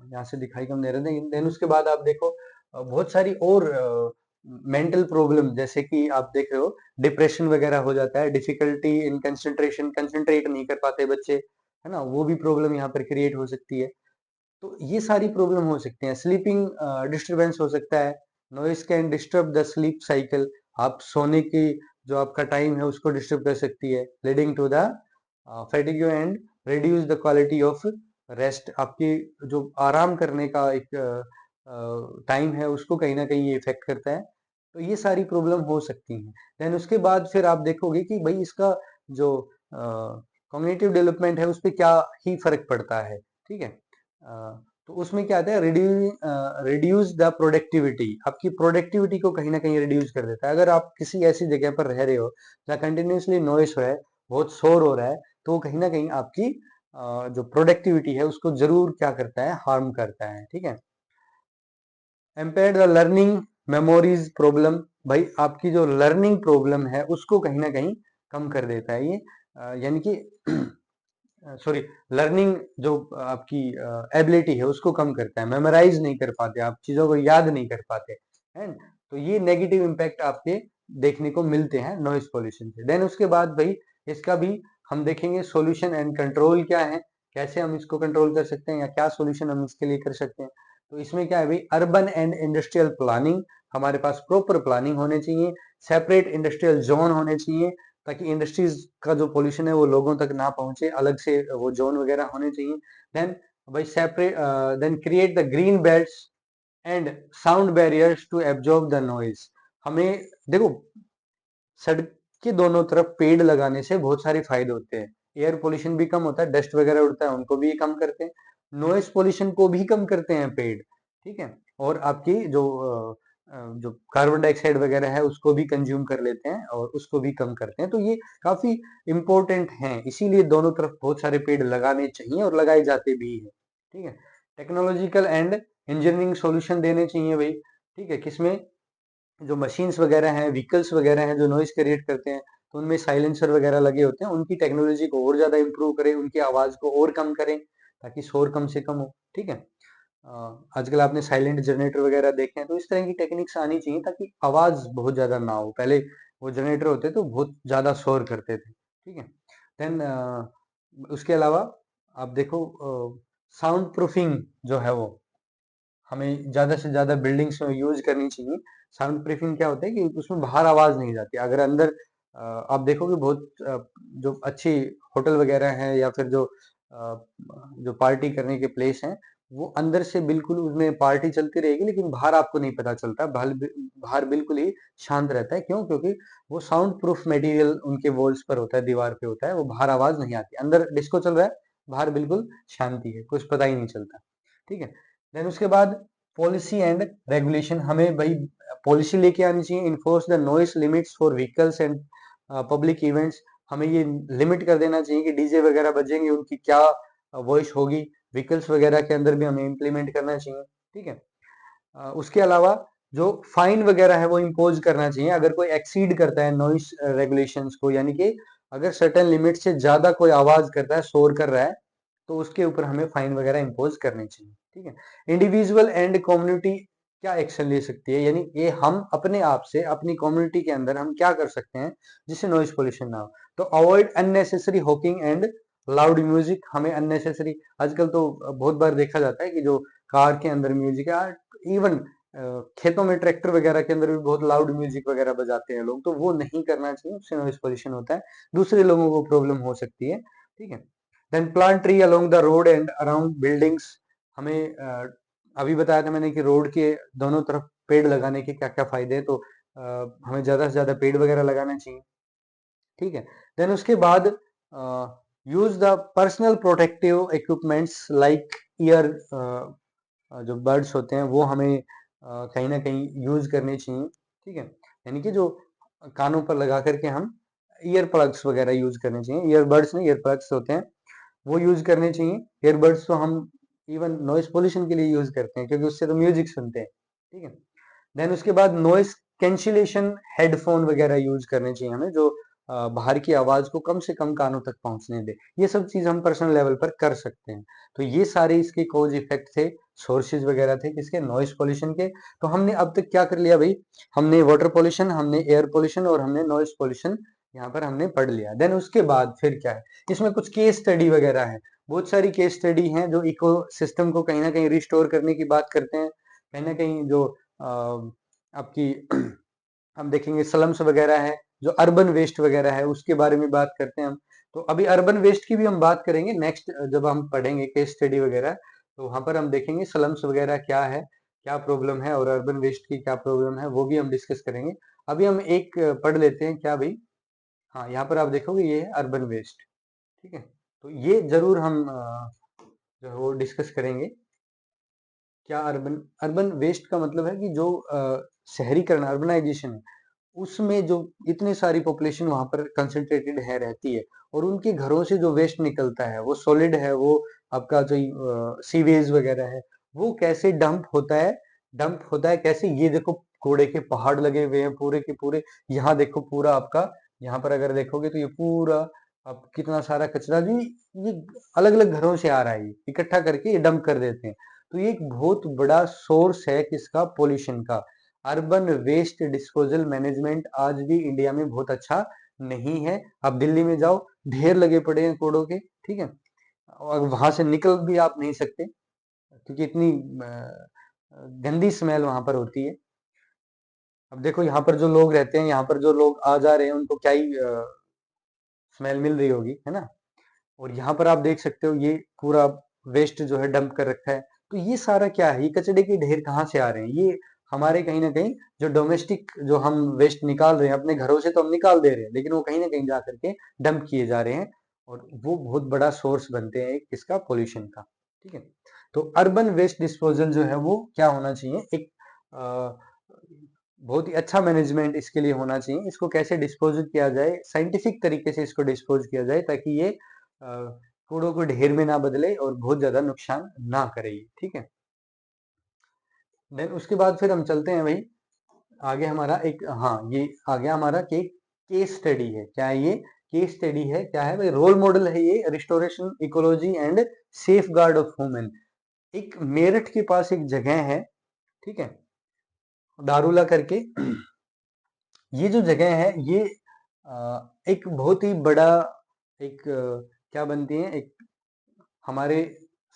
यहाँ से दिखाई कम दे रहे हैं, देन उसके बाद आप देखो बहुत सारी और मेंटल प्रॉब्लम, जैसे कि आप देख रहे हो डिप्रेशन वगैरह हो जाता है, डिफिकल्टी इन कंसंट्रेशन, कंसंट्रेट नहीं कर पाते बच्चे, है ना, वो भी प्रॉब्लम यहाँ पर क्रिएट हो सकती है। तो ये सारी प्रॉब्लम हो सकती हैं, स्लीपिंग डिस्टरबेंस हो सकता है, noise can disturb the sleep cycle, आप सोने की जो आपका टाइम है उसको डिस्टर्ब कर सकती है, leading to the fatigue and reduce the quality of rest, आपकी जो आराम करने का एक टाइम है उसको कहीं ना कहीं ये इफेक्ट करता है। तो ये सारी प्रॉब्लम हो सकती हैं। देन उसके बाद फिर आप देखोगे कि भाई इसका जो कॉग्निटिव डेवलपमेंट है उस पर क्या ही फर्क पड़ता है, ठीक है। तो उसमें क्या आता है, रिड्यूस द प्रोडक्टिविटी, आपकी प्रोडक्टिविटी को कहीं ना कहीं रिड्यूस कर देता है। अगर आप किसी ऐसी जगह पर रह रहे हो जहाँ कंटिन्यूसली नॉइस हो रहा है, बहुत शोर हो रहा है, तो वो कहीं ना कहीं आपकी जो प्रोडक्टिविटी है उसको जरूर क्या करता है, हार्म करता है, ठीक है। Ampere the learning memories problem, भाई आपकी जो लर्निंग प्रॉब्लम है उसको कहीं ना कहीं कम कर देता है ये, यानी कि सॉरी, लर्निंग जो आपकी एबिलिटी है उसको कम करता है, मेमोराइज नहीं कर पाते आप, चीजों को याद नहीं कर पाते हैं, तो ये नेगेटिव इम्पैक्ट आपके देखने को मिलते हैं नॉइस पॉल्यूशन से। देन उसके बाद भाई इसका भी हम देखेंगे सॉल्यूशन एंड कंट्रोल क्या है, कैसे हम इसको कंट्रोल कर सकते हैं या क्या सॉल्यूशन हम इसके लिए कर सकते हैं। तो इसमें क्या है भाई, अर्बन एंड इंडस्ट्रियल प्लानिंग, हमारे पास प्रॉपर प्लानिंग होने चाहिए, सेपरेट इंडस्ट्रियल जोन होने चाहिए, ताकि इंडस्ट्रीज का जो पोल्यूशन है वो लोगों तक ना पहुंचे, अलग से वो जोन वगैरह होने चाहिए। देन भाई separate, then create the green belts and sound barriers to absorb the noise, हमें देखो सड़क के दोनों तरफ पेड़ लगाने से बहुत सारे फायदे होते हैं, एयर पोल्यूशन भी कम होता है, डस्ट वगैरह उड़ता है उनको भी कम करते हैं, नॉइस पोल्यूशन को भी कम करते हैं पेड़, ठीक है। और आपकी जो कार्बन डाइऑक्साइड वगैरह है उसको भी कंज्यूम कर लेते हैं और उसको भी कम करते हैं, तो ये काफी इंपॉर्टेंट हैं, इसीलिए दोनों तरफ बहुत सारे पेड़ लगाने चाहिए और लगाए जाते भी हैं, ठीक है। टेक्नोलॉजिकल एंड इंजीनियरिंग सॉल्यूशन देने चाहिए भाई, ठीक है, किसमें जो मशीन्स वगैरह हैं, व्हीकल्स वगैरह हैं जो नॉइज क्रिएट करते हैं, तो उनमें साइलेंसर वगैरह लगे होते हैं, उनकी टेक्नोलॉजी को और ज्यादा इंप्रूव करें, उनकी आवाज को और कम करें ताकि शोर कम से कम हो। ठीक है, आजकल आपने साइलेंट जनरेटर वगैरह देखे हैं, तो इस तरह की टेक्निक्स आनी चाहिए ताकि आवाज बहुत ज्यादा ना हो। पहले वो जनरेटर होते तो बहुत ज्यादा शोर करते थे। ठीक है, देन उसके अलावा आप देखो साउंड प्रूफिंग जो है वो हमें ज्यादा से ज्यादा बिल्डिंग्स में यूज करनी चाहिए। साउंड प्रूफिंग क्या होता है कि उसमें बाहर आवाज नहीं जाती। अगर अंदर आप देखोगे बहुत जो अच्छी होटल वगैरह है या फिर जो पार्टी करने के प्लेस हैं, वो अंदर से बिल्कुल उसमें पार्टी चलती रहेगी लेकिन बाहर आपको नहीं पता चलता। बाहर बिल्कुल ही शांत रहता है। क्यों? क्योंकि वो साउंड प्रूफ मटेरियल उनके वॉल्स पर होता है, दीवार पे होता है, वो बाहर आवाज नहीं आती। अंदर डिस्को चल रहा है, बाहर बिल्कुल शांति है, कुछ पता ही नहीं चलता। ठीक है, देन उसके बाद पॉलिसी एंड रेगुलेशन, हमें भाई पॉलिसी लेके आनी चाहिए। Enforce the noise limits for vehicles and public events, हमें ये लिमिट कर देना चाहिए कि डीजे वगैरह बजेंगे उनकी क्या वॉइस होगी। व्हीकल्स वगैरह के अंदर भी हमें इम्प्लीमेंट करना चाहिए। ठीक है, उसके अलावा जो फाइन वगैरह है वो इम्पोज करना चाहिए अगर कोई एक्सीड करता है नॉइस रेगुलेशंस को, यानी कि अगर सर्टेन लिमिट से ज्यादा कोई आवाज करता है, शोर कर रहा है, तो उसके ऊपर हमें फाइन वगैरह इम्पोज करनी चाहिए। ठीक है, इंडिविजुअल एंड कम्युनिटी क्या एक्शन ले सकती है, यानी ये हम अपने आप से अपनी कम्युनिटी के अंदर हम क्या कर सकते हैं जिससे नॉइज पोल्यूशन ना हो। तो avoid unnecessary Hawking and loud music, हमें अननेसेसरी आजकल तो बहुत बार देखा जाता है कि जो कार के अंदर म्यूजिक है, इवन खेतों में ट्रैक्टर वगैरह के अंदर भी बहुत लाउड म्यूजिक वगैरह बजाते हैं लोग, तो वो नहीं करना चाहिए, उससे नॉइज पोल्यूशन होता है, दूसरे लोगों को प्रॉब्लम हो सकती है। ठीक है, then plant tree along the road and around buildings, हमें अभी बताया था मैंने कि रोड के दोनों तरफ पेड़ लगाने के क्या क्या फायदे हैं, तो हमें ज्यादा से ज्यादा पेड़ वगैरह लगाना चाहिए। ठीक है, देन उसके बाद use the personal protective equipments like year, जो बर्ड्स होते हैं वो हमें कहीं ना कहीं यूज करने चाहिए। ठीक है, यानी कि जो कानों पर लगा करके हम ईयर प्लग्स वगैरह यूज करने चाहिए। ईयरबड्स नहीं, ईयर प्लग्स होते हैं, वो यूज करने चाहिए। ईयरबड्स तो हम इवन नॉइस पोल्यूशन के लिए यूज करते हैं क्योंकि उससे तो म्यूजिक सुनते हैं। ठीक है, देन उसके बाद नॉइस कैंसिलेशन हेडफोन वगैरह यूज करने चाहिए हमें, जो बाहर की आवाज को कम से कम कानों तक पहुंचने दे। ये सब चीज हम पर्सनल लेवल पर कर सकते हैं। तो ये सारे इसके कॉज इफेक्ट थे, सोर्सेज वगैरह थे किसके, नॉइस पोल्यूशन के। तो हमने अब तक क्या कर लिया भाई, हमने वाटर पोल्यूशन, हमने एयर पोल्यूशन और हमने नॉइस पोल्यूशन यहाँ पर हमने पढ़ लिया। देन उसके बाद फिर क्या है, इसमें कुछ केस स्टडी वगैरह है, बहुत सारी केस स्टडी हैं जो इको सिस्टम को कहीं ना कहीं रिस्टोर करने की बात करते हैं। कहीं ना कहीं जो आपकी हम देखेंगे स्लम्स वगैरह है, जो अर्बन वेस्ट वगैरह है, उसके बारे में बात करते हैं हम। तो अभी अर्बन वेस्ट की भी हम बात करेंगे नेक्स्ट, जब हम पढ़ेंगे केस स्टडी वगैरह, तो वहां पर हम देखेंगे स्लम्स वगैरह क्या है, क्या प्रॉब्लम है, और अर्बन वेस्ट की क्या प्रॉब्लम है, वो भी हम डिस्कस करेंगे। अभी हम एक पढ़ लेते हैं क्या भाई। हाँ, यहाँ पर आप देखोगे ये है अर्बन वेस्ट। ठीक है, तो ये जरूर हम जो है वो डिस्कस करेंगे। क्या अर्बन अर्बन वेस्ट का मतलब है कि जो शहरीकरण, अर्बनाइजेशन है, उसमें जो इतनी सारी पॉपुलेशन वहां पर कंसंट्रेटेड है, रहती है, और उनके घरों से जो वेस्ट निकलता है वो सॉलिड है, वो आपका जो सीवेज वगैरह है, वो कैसे डंप होता है कैसे, ये देखो कूड़े के पहाड़ लगे हुए हैं पूरे के पूरे। यहाँ देखो पूरा आपका, यहाँ पर अगर देखोगे तो ये पूरा अब कितना सारा कचरा जो ये अलग अलग घरों से आ रहा है, ये इकट्ठा करके ये डंप कर देते हैं। तो ये एक बहुत बड़ा सोर्स है किसका, पोल्यूशन का। अर्बन वेस्ट डिस्पोजल मैनेजमेंट आज भी इंडिया में बहुत अच्छा नहीं है। आप दिल्ली में जाओ, ढेर लगे पड़े हैं कूड़ों के। ठीक है, और वहां से निकल भी आप नहीं सकते क्योंकि इतनी गंदी स्मेल वहां पर होती है। अब देखो यहाँ पर जो लोग रहते हैं, यहाँ पर जो लोग आ जा रहे हैं, उनको क्या ही स्मेल मिल रही होगी, है ना। और यहाँ पर आप देख सकते हो ये पूरा वेस्ट जो है डंप कर रखा है। तो ये सारा क्या है, ये कचड़े के ढेर कहाँ से आ रहे हैं, ये हमारे कहीं ना कहीं जो डोमेस्टिक जो हम वेस्ट निकाल रहे हैं अपने घरों से, तो हम निकाल दे रहे हैं, लेकिन वो कहीं ना कहीं जा करके डंप किए जा रहे हैं, और वो बहुत बड़ा सोर्स बनते हैं किसका, पोल्यूशन का। ठीक है, तो अर्बन वेस्ट डिस्पोजल जो है वो क्या होना चाहिए, एक बहुत ही अच्छा मैनेजमेंट इसके लिए होना चाहिए। इसको कैसे डिस्पोज किया जाए, साइंटिफिक तरीके से इसको डिस्पोज किया जाए ताकि ये कूड़ों को ढेर में ना बदले और बहुत ज्यादा नुकसान ना करे। ठीक है, देन उसके बाद फिर हम चलते हैं भाई आगे। हमारा एक, हाँ, ये आ गया हमारा केस स्टडी है। क्या है ये? केस स्टडी है। क्या है भाई? रोल मॉडल है ये, restoration ecology and safe guard of human. एक मेरठ के पास एक जगह है, ठीक है, दारूला करके। ये जो जगह है ये एक बहुत ही बड़ा एक क्या बनती है, एक हमारे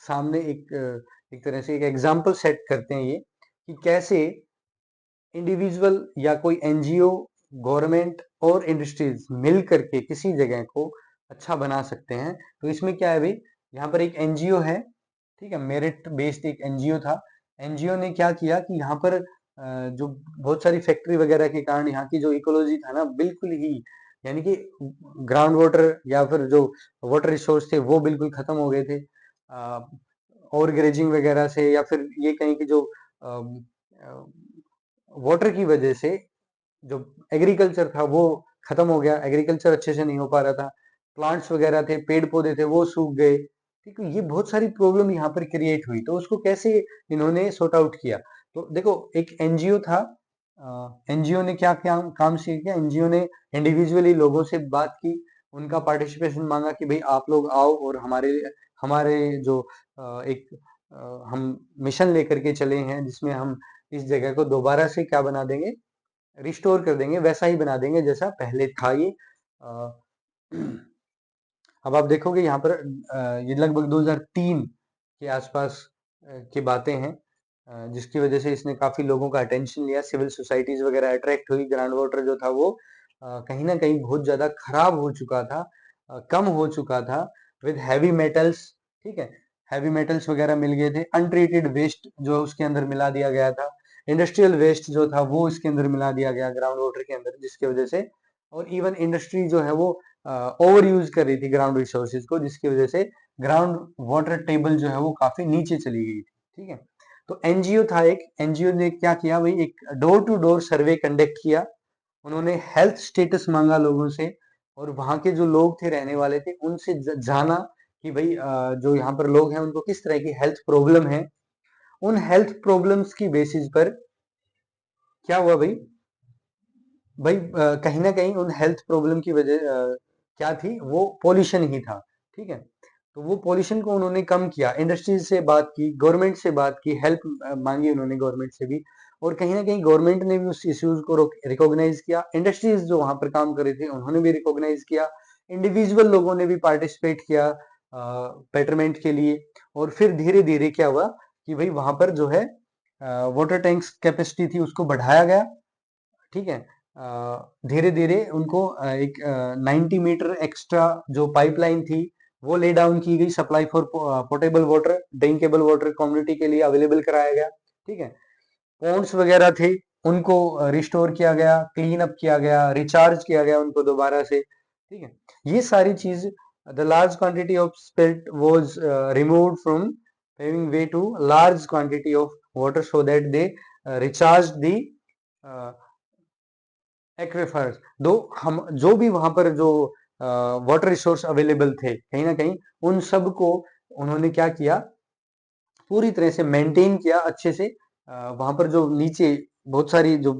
सामने एक तरह से एक एग्जाम्पल सेट करते हैं ये, कि कैसे इंडिविजुअल या कोई एनजीओ, गवर्नमेंट और इंडस्ट्रीज मिल करके किसी जगह को अच्छा बना सकते हैं। तो इसमें क्या है भाई, यहाँ पर एक एनजीओ है, ठीक है, मेरिट बेस्ड एक एनजीओ था। एनजीओ ने क्या किया कि यहाँ पर जो बहुत सारी फैक्ट्री वगैरह के कारण यहाँ की जो इकोलॉजी था ना, बिल्कुल ही, यानी कि ग्राउंड वाटर या फिर जो वाटर रिसोर्स थे वो बिल्कुल खत्म हो गए थे। ओवर ग्रेजिंग वगैरह से, या फिर ये कहीं की जो वाटर की वजह से जो एग्रीकल्चर था वो खत्म हो गया, एग्रीकल्चर अच्छे से नहीं हो पा रहा था। प्लांट्स वगैरह थे, पेड़ पौधे थे, वो सूख गए। ठीक है, ये बहुत सारी प्रॉब्लम यहाँ पर क्रिएट हुई। तो उसको कैसे इन्होंने सॉर्ट आउट किया? तो देखो, एक एनजीओ था, एनजीओ ने क्या क्या काम से किया, एनजीओ ने इंडिविजुअली लोगों से बात की, उनका पार्टिसिपेशन मांगा कि भाई आप लोग आओ और हमारे हमारे जो एक हम मिशन लेकर के चले हैं, जिसमें हम इस जगह को दोबारा से क्या बना देंगे, रिस्टोर कर देंगे, वैसा ही बना देंगे जैसा पहले था ये। अ, अब आप देखोगे यहाँ पर ये लगभग 2003 के आसपास की बातें हैं, जिसकी वजह से इसने काफी लोगों का अटेंशन लिया, सिविल सोसाइटीज वगैरह अट्रैक्ट हुई। ग्राउंड वाटर जो था वो कहीं ना कहीं बहुत ज्यादा खराब हो चुका था, कम हो चुका था, विद हैवी मेटल्स। ठीक है, हैवी मेटल्स वगैरह मिल गए थे, अनट्रीटेड वेस्ट जो उसके अंदर मिला दिया गया था, इंडस्ट्रियल वेस्ट जो था वो इसके अंदर मिला दिया गया ग्राउंड वाटर के अंदर, जिसकी वजह से, और इवन इंडस्ट्री जो है वो ओवर यूज कर रही थी ग्राउंड रिसोर्सेज को, जिसकी वजह से ग्राउंड वाटर टेबल जो है वो काफी नीचे चली गई थी। ठीक है, तो एनजीओ था, एक एनजीओ ने क्या किया भाई, एक door to door survey conduct किया। उन्होंने हेल्थ स्टेटस मांगा लोगों से, और वहां के जो लोग थे, रहने वाले थे, उनसे जाना कि भाई जो यहाँ पर लोग हैं उनको किस तरह की हेल्थ प्रॉब्लम है। उन हेल्थ प्रॉब्लम्स की बेसिस पर क्या हुआ भाई, कहीं ना कहीं उन हेल्थ प्रॉब्लम की वजह क्या थी, वो पॉल्यूशन ही था। ठीक है, तो वो पॉल्यूशन को उन्होंने कम किया, इंडस्ट्रीज से बात की, गवर्नमेंट से बात की, हेल्प मांगी उन्होंने गवर्नमेंट से भी, और कहीं ना कहीं गवर्नमेंट ने भी उस इश्यूज को रिकॉग्नाइज किया, इंडस्ट्रीज जो वहां पर काम कर रहे थे उन्होंने भी रिकॉग्नाइज किया, इंडिविजुअल लोगों ने भी पार्टिसिपेट किया बेटरमेंट के लिए। और फिर धीरे धीरे क्या हुआ कि भाई वहां पर जो है वाटर टैंक्स कैपेसिटी थी उसको बढ़ाया गया। ठीक है, धीरे धीरे उनको एक 90 मीटर एक्स्ट्रा जो पाइपलाइन थी वो ले डाउन की गई, supply for portable water, drinkable water community के लिए अवेलेबल कराया गया। ठीक है, पॉन्ड्स वगैरह थे उनको रिस्टोर किया गया, क्लीन अप किया गया, रिचार्ज किया गया उनको दोबारा से। ठीक है, ये सारी चीज, the large quantity of spilt was removed from paving way to large quantity of water so that they recharge the aquifers. दो हम जो भी वहां पर जो वाटर रिसोर्स अवेलेबल थे, कहीं ना कहीं उन सब को उन्होंने क्या किया, पूरी तरह से मेंटेन किया अच्छे से। वहां पर जो नीचे बहुत सारी जो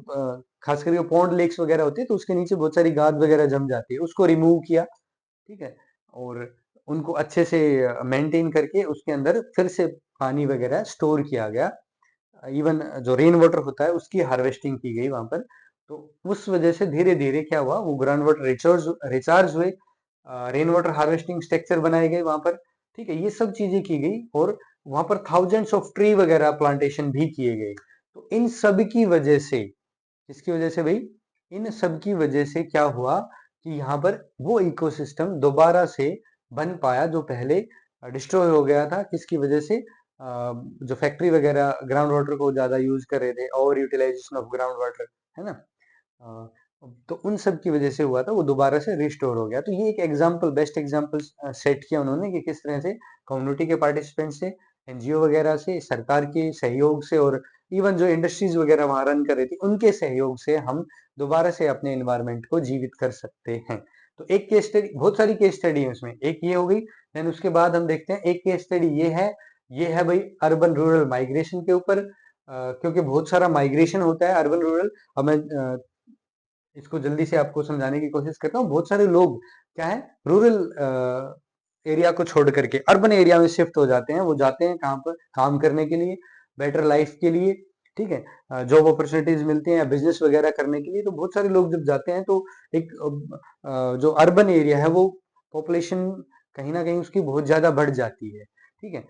खास करके पॉन्ड लेक्स वगैरह होती है, तो उसके नीचे बहुत सारी गाद वगैरह जम जाती है, उसको रिमूव किया। ठीक है, और उनको अच्छे से मेंटेन करके उसके अंदर फिर से पानी वगैरह स्टोर किया गया। इवन जो रेन वाटर होता है उसकी हार्वेस्टिंग की गई वहां पर। तो उस वजह से धीरे धीरे क्या हुआ, वो ग्राउंड वाटर रिचार्ज रिचार्ज हुए, रेन वाटर हार्वेस्टिंग स्ट्रक्चर बनाए गए वहां पर। ठीक है, ये सब चीजें की गई, और वहां पर थाउजेंड्स ऑफ ट्री वगैरह प्लांटेशन भी किए गए। तो इन सब की वजह से, किसकी वजह से भाई, इन सब की वजह से क्या हुआ कि यहाँ पर वो इकोसिस्टम दोबारा से बन पाया जो पहले डिस्ट्रॉय हो गया था। किसकी वजह से? जो फैक्ट्री वगैरह ग्राउंड वाटर को ज्यादा यूज कर रहे थे, over utilisation of ground water, है ना। अ, तो उन सब की वजह से हुआ था, वो दोबारा से रिस्टोर हो गया। तो ये एक एग्जाम्पल, बेस्ट एग्जाम्पल सेट किया उन्होंने कि किस तरह से कम्युनिटी के पार्टिसिपेंट से, एनजीओ वगैरह से, सरकार के सहयोग से, और इवन जो इंडस्ट्रीज वगैरह वहां रन कर रही थी उनके सहयोग से हम दोबारा से अपने एनवायरमेंट को जीवित कर सकते हैं। तो एक केस स्टडी, बहुत सारी केस स्टडी है उसमें, एक ये हो गई। देन उसके बाद हम देखते हैं एक केस स्टडी ये है भाई अर्बन रूरल माइग्रेशन के ऊपर। क्योंकि बहुत सारा माइग्रेशन होता है अर्बन रूरल। अब मैं इसको जल्दी से आपको समझाने की कोशिश करता हूँ। बहुत सारे लोग क्या है, रूरल एरिया को छोड़ करके अर्बन एरिया में शिफ्ट हो जाते हैं। वो जाते हैं कहाँ पर, काम करने के लिए, बेटर लाइफ के लिए, ठीक है, जॉब अपॉर्चुनिटीज मिलती हैं या बिजनेस वगैरह करने के लिए। तो बहुत सारे लोग जब जाते हैं तो एक जो अर्बन एरिया है वो पॉपुलेशन कहीं ना कहीं उसकी बहुत ज्यादा बढ़ जाती है, ठीक है।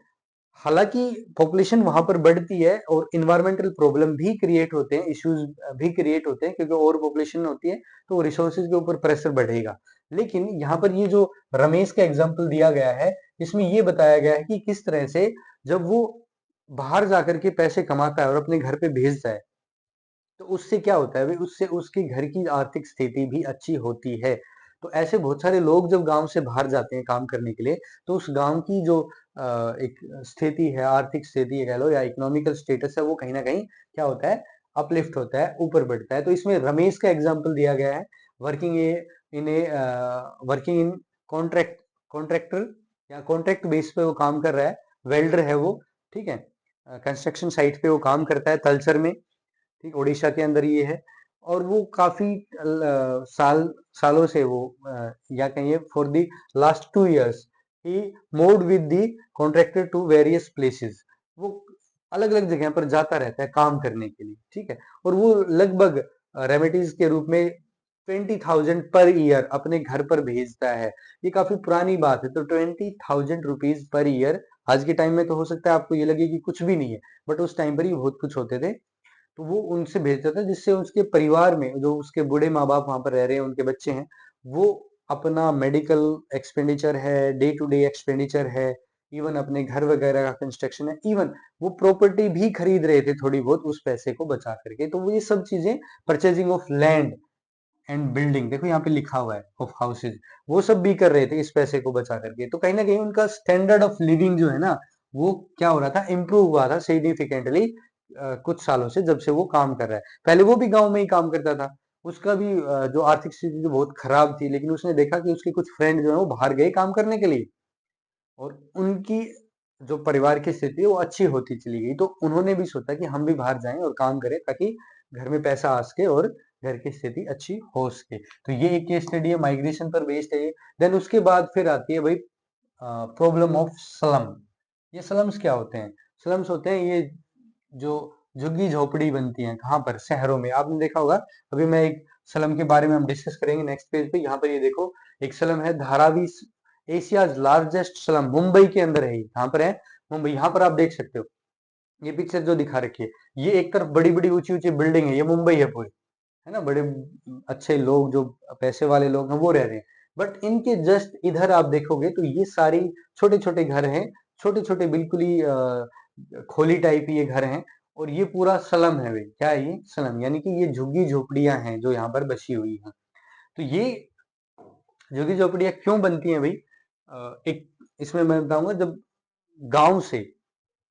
हालांकि पॉपुलेशन वहां पर बढ़ती है और इन्वायरमेंटल प्रॉब्लम भी क्रिएट होते हैं, इश्यूज भी क्रिएट होते हैं, क्योंकि ओवर पॉपुलेशन होती है तो रिसोर्सेज के ऊपर प्रेशर बढ़ेगा। लेकिन यहाँ पर ये जो रमेश का एग्जाम्पल दिया गया है, इसमें ये बताया गया है कि किस तरह से जब वो बाहर जाकर के पैसे कमाता है और अपने घर पे भेजता है, तो उससे क्या होता है भाई, उससे उसके घर की आर्थिक स्थिति भी अच्छी होती है। तो ऐसे बहुत सारे लोग जब गांव से बाहर जाते हैं काम करने के लिए, तो उस गांव की जो एक स्थिति है, आर्थिक स्थिति कह लो या इकोनॉमिकल स्टेटस है, वो कहीं ना कहीं क्या होता है, अपलिफ्ट होता है, ऊपर बढ़ता है। तो इसमें रमेश का एग्जाम्पल दिया गया है, working in a working in contract contractor या कॉन्ट्रैक्ट बेस पे वो काम कर रहा है, वेल्डर है वो, ठीक है, कंस्ट्रक्शन साइट पे वो काम करता है तलचर में, ठीक, उड़ीसा के अंदर ये है। और वो काफी सालों से वो या कहिए फॉर दी लास्ट 2 years ही moved with the contractor to various places. वो अलग अलग जगह पर जाता रहता है काम करने के लिए, ठीक है। और वो लगभग रेमिडीज के रूप में 20,000 पर ईयर अपने घर पर भेजता है। ये काफी पुरानी बात है। तो 20,000 रुपीज पर ईयर आज के टाइम में तो हो सकता है आपको ये लगे कि कुछ भी नहीं है, बट उस टाइम पर ही बहुत कुछ होते थे। तो वो उनसे भेजता था, जिससे उसके परिवार में जो उसके बूढ़े माँ बाप वहां पर रह रहे हैं, उनके बच्चे हैं, वो अपना मेडिकल एक्सपेंडिचर है, डे टू डे एक्सपेंडिचर है, इवन अपने घर वगैरह का कंस्ट्रक्शन है, इवन वो प्रॉपर्टी भी खरीद रहे थे थोड़ी बहुत उस पैसे को बचा करके। तो वो ये सब चीजें, purchasing of land and building, देखो यहाँ पे लिखा हुआ है, ऑफ हाउसेज, वो सब भी कर रहे थे इस पैसे को बचा करके। तो कहीं ना कहीं उनका स्टैंडर्ड ऑफ लिविंग जो है ना, वो क्या हो रहा था, इम्प्रूव हुआ था सिग्निफिकेंटली कुछ सालों से, जब से वो काम कर रहा है। पहले वो भी गांव में ही काम करता था, उसका भी जो आर्थिक स्थिति जो बहुत खराब थी, लेकिन उसने देखा कि उसके कुछ फ्रेंड जो है वो बाहर गए काम करने के लिए, और उनकी जो परिवार की स्थिति है वो अच्छी होती चली गई। तो उन्होंने भी सोचा कि हम भी बाहर जाएं और काम करें, ताकि घर में पैसा आ सके और घर की स्थिति अच्छी हो सके। तो ये एक केस स्टडी है, माइग्रेशन पर बेस्ड है। देन उसके बाद फिर आती है भाई प्रॉब्लम ऑफ स्लम। ये स्लम्स क्या होते हैं? स्लम्स होते हैं ये जो झुग्गी झोपड़ी बनती हैं, कहाँ पर, शहरों में। आपने देखा होगा, अभी मैं एक स्लम के बारे में हम डिस्कस करेंगे नेक्स्ट पेज पे। यहाँ पर ये देखो, एक स्लम है Dharavi, Asia largest slum, Mumbai के अंदर है। यहाँ पर है मुंबई, यहाँ पर आप देख सकते हो, ये पिक्चर जो दिखा रखी है, ये एक तरफ बड़ी बड़ी ऊंची ऊंची बिल्डिंग है, ये मुंबई है पूरी, है ना। बड़े अच्छे लोग, जो पैसे वाले लोग हैं, वो रह रहे हैं। बट इनके जस्ट इधर आप देखोगे तो ये सारी छोटे छोटे घर हैं, छोटे छोटे बिल्कुल ही खोली टाइप ये घर हैं। और ये पूरा स्लम है भाई। क्या है ये? स्लम, यानी कि ये झुग्गी झोपड़ियां हैं जो यहाँ पर बसी हुई हैं। तो ये झुग्गी झोपड़ियां क्यों बनती हैं भाई? एक इसमें मैं बताऊंगा, जब गांव से,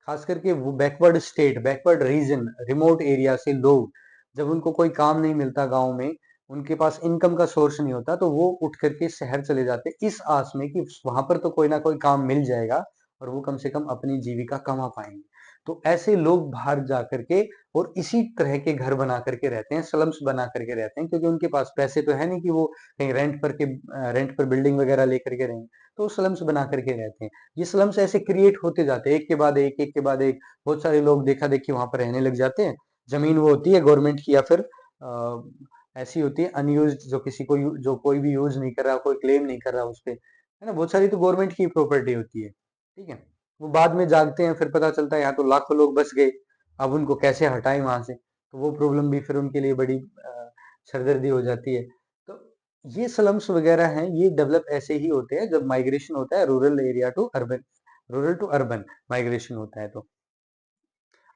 खास करके वो backward state, backward region, remote area से लोग, जब उनको कोई काम नहीं मिलता गांव में, उनके पास इनकम का सोर्स नहीं होता, तो वो उठ करके शहर चले जाते इस आस में कि वहां पर तो कोई ना कोई काम मिल जाएगा और वो कम से कम अपनी जीविका कमा पाएंगे। तो ऐसे लोग बाहर जा करके और इसी तरह के घर बना करके रहते हैं, स्लम्स बना करके रहते हैं, क्योंकि उनके पास पैसे तो है नहीं कि वो कहीं रेंट पर बिल्डिंग वगैरह लेकर के रहेंगे। तो स्लम्स बना करके रहते हैं। ये स्लम्स ऐसे क्रिएट होते जाते हैं, एक के बाद एक, एक के बाद एक। बहुत सारे लोग देखा देखी वहां पर रहने लग जाते हैं। जमीन वो होती है गवर्नमेंट की, या फिर ऐसी होती है अनयूज्ड, जो किसी को जो कोई भी यूज नहीं कर रहा, कोई क्लेम नहीं कर रहा उस पे, है ना। बहुत सारी तो गवर्नमेंट की प्रॉपर्टी होती है, ठीक है। वो बाद में जागते हैं, फिर पता चलता है यहाँ तो लाखों लोग बस गए, अब उनको कैसे हटाएं वहां से। तो वो प्रॉब्लम भी फिर उनके लिए बड़ी सरदर्दी हो जाती है। तो ये स्लम्स वगैरह हैं, ये डेवलप ऐसे ही होते हैं जब माइग्रेशन होता है rural area to urban, rural to urban migration होता है। तो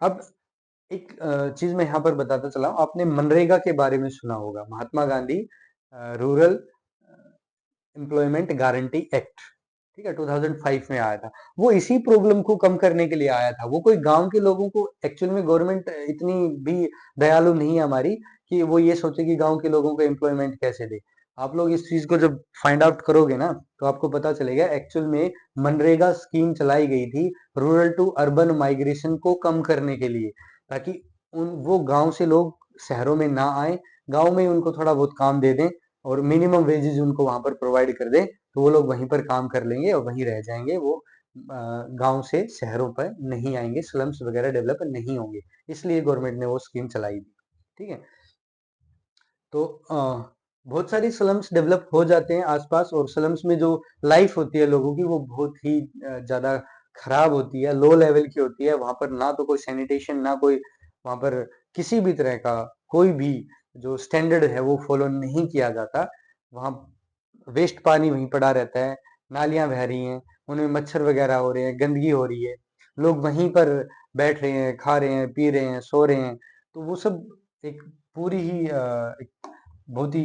अब एक चीज मैं यहाँ पर बताता चला हूँ, आपने मनरेगा के बारे में सुना होगा, Mahatma Gandhi rural employment guarantee act, ठीक है, 2005 में आया था। वो इसी प्रॉब्लम को कम करने के लिए आया था। वो कोई गांव के लोगों को, एक्चुअल में गवर्नमेंट इतनी भी दयालु नहीं है हमारी कि वो ये सोचे कि गांव के लोगों को एम्प्लॉयमेंट कैसे दे। आप लोग इस चीज को जब फाइंड आउट करोगे ना, तो आपको पता चलेगा एक्चुअल में मनरेगा स्कीम चलाई गई थी रूरल टू अर्बन माइग्रेशन को कम करने के लिए। ताकि वो गांव से लोग शहरों में ना आए, गांव में उनको थोड़ा बहुत काम दे दें और मिनिमम वेजेस उनको वहां पर प्रोवाइड कर दें, तो वो लोग वहीं पर काम कर लेंगे और वहीं रह जाएंगे। वो गांव से शहरों पर नहीं आएंगे, स्लम्स वगैरह डेवलप नहीं होंगे। इसलिए गवर्नमेंट ने वो स्कीम चलाई थी। ठीक है, तो बहुत सारी स्लम्स डेवलप हो जाते हैं आसपास, और स्लम्स में जो लाइफ होती है लोगों की वो बहुत ही ज्यादा खराब होती है, लो लेवल की होती है। वहां पर ना तो कोई सैनिटेशन, ना कोई वहां पर किसी भी तरह का कोई भी जो स्टैंडर्ड है वो फॉलो नहीं किया जाता। वहां वेस्ट पानी वहीं पड़ा रहता है, नालियां बह रही हैं, उनमें मच्छर वगैरह हो रहे हैं, गंदगी हो रही है, लोग वहीं पर बैठ रहे हैं, खा रहे हैं, पी रहे हैं, सो रहे हैं। तो वो सब एक पूरी ही एक बहुत ही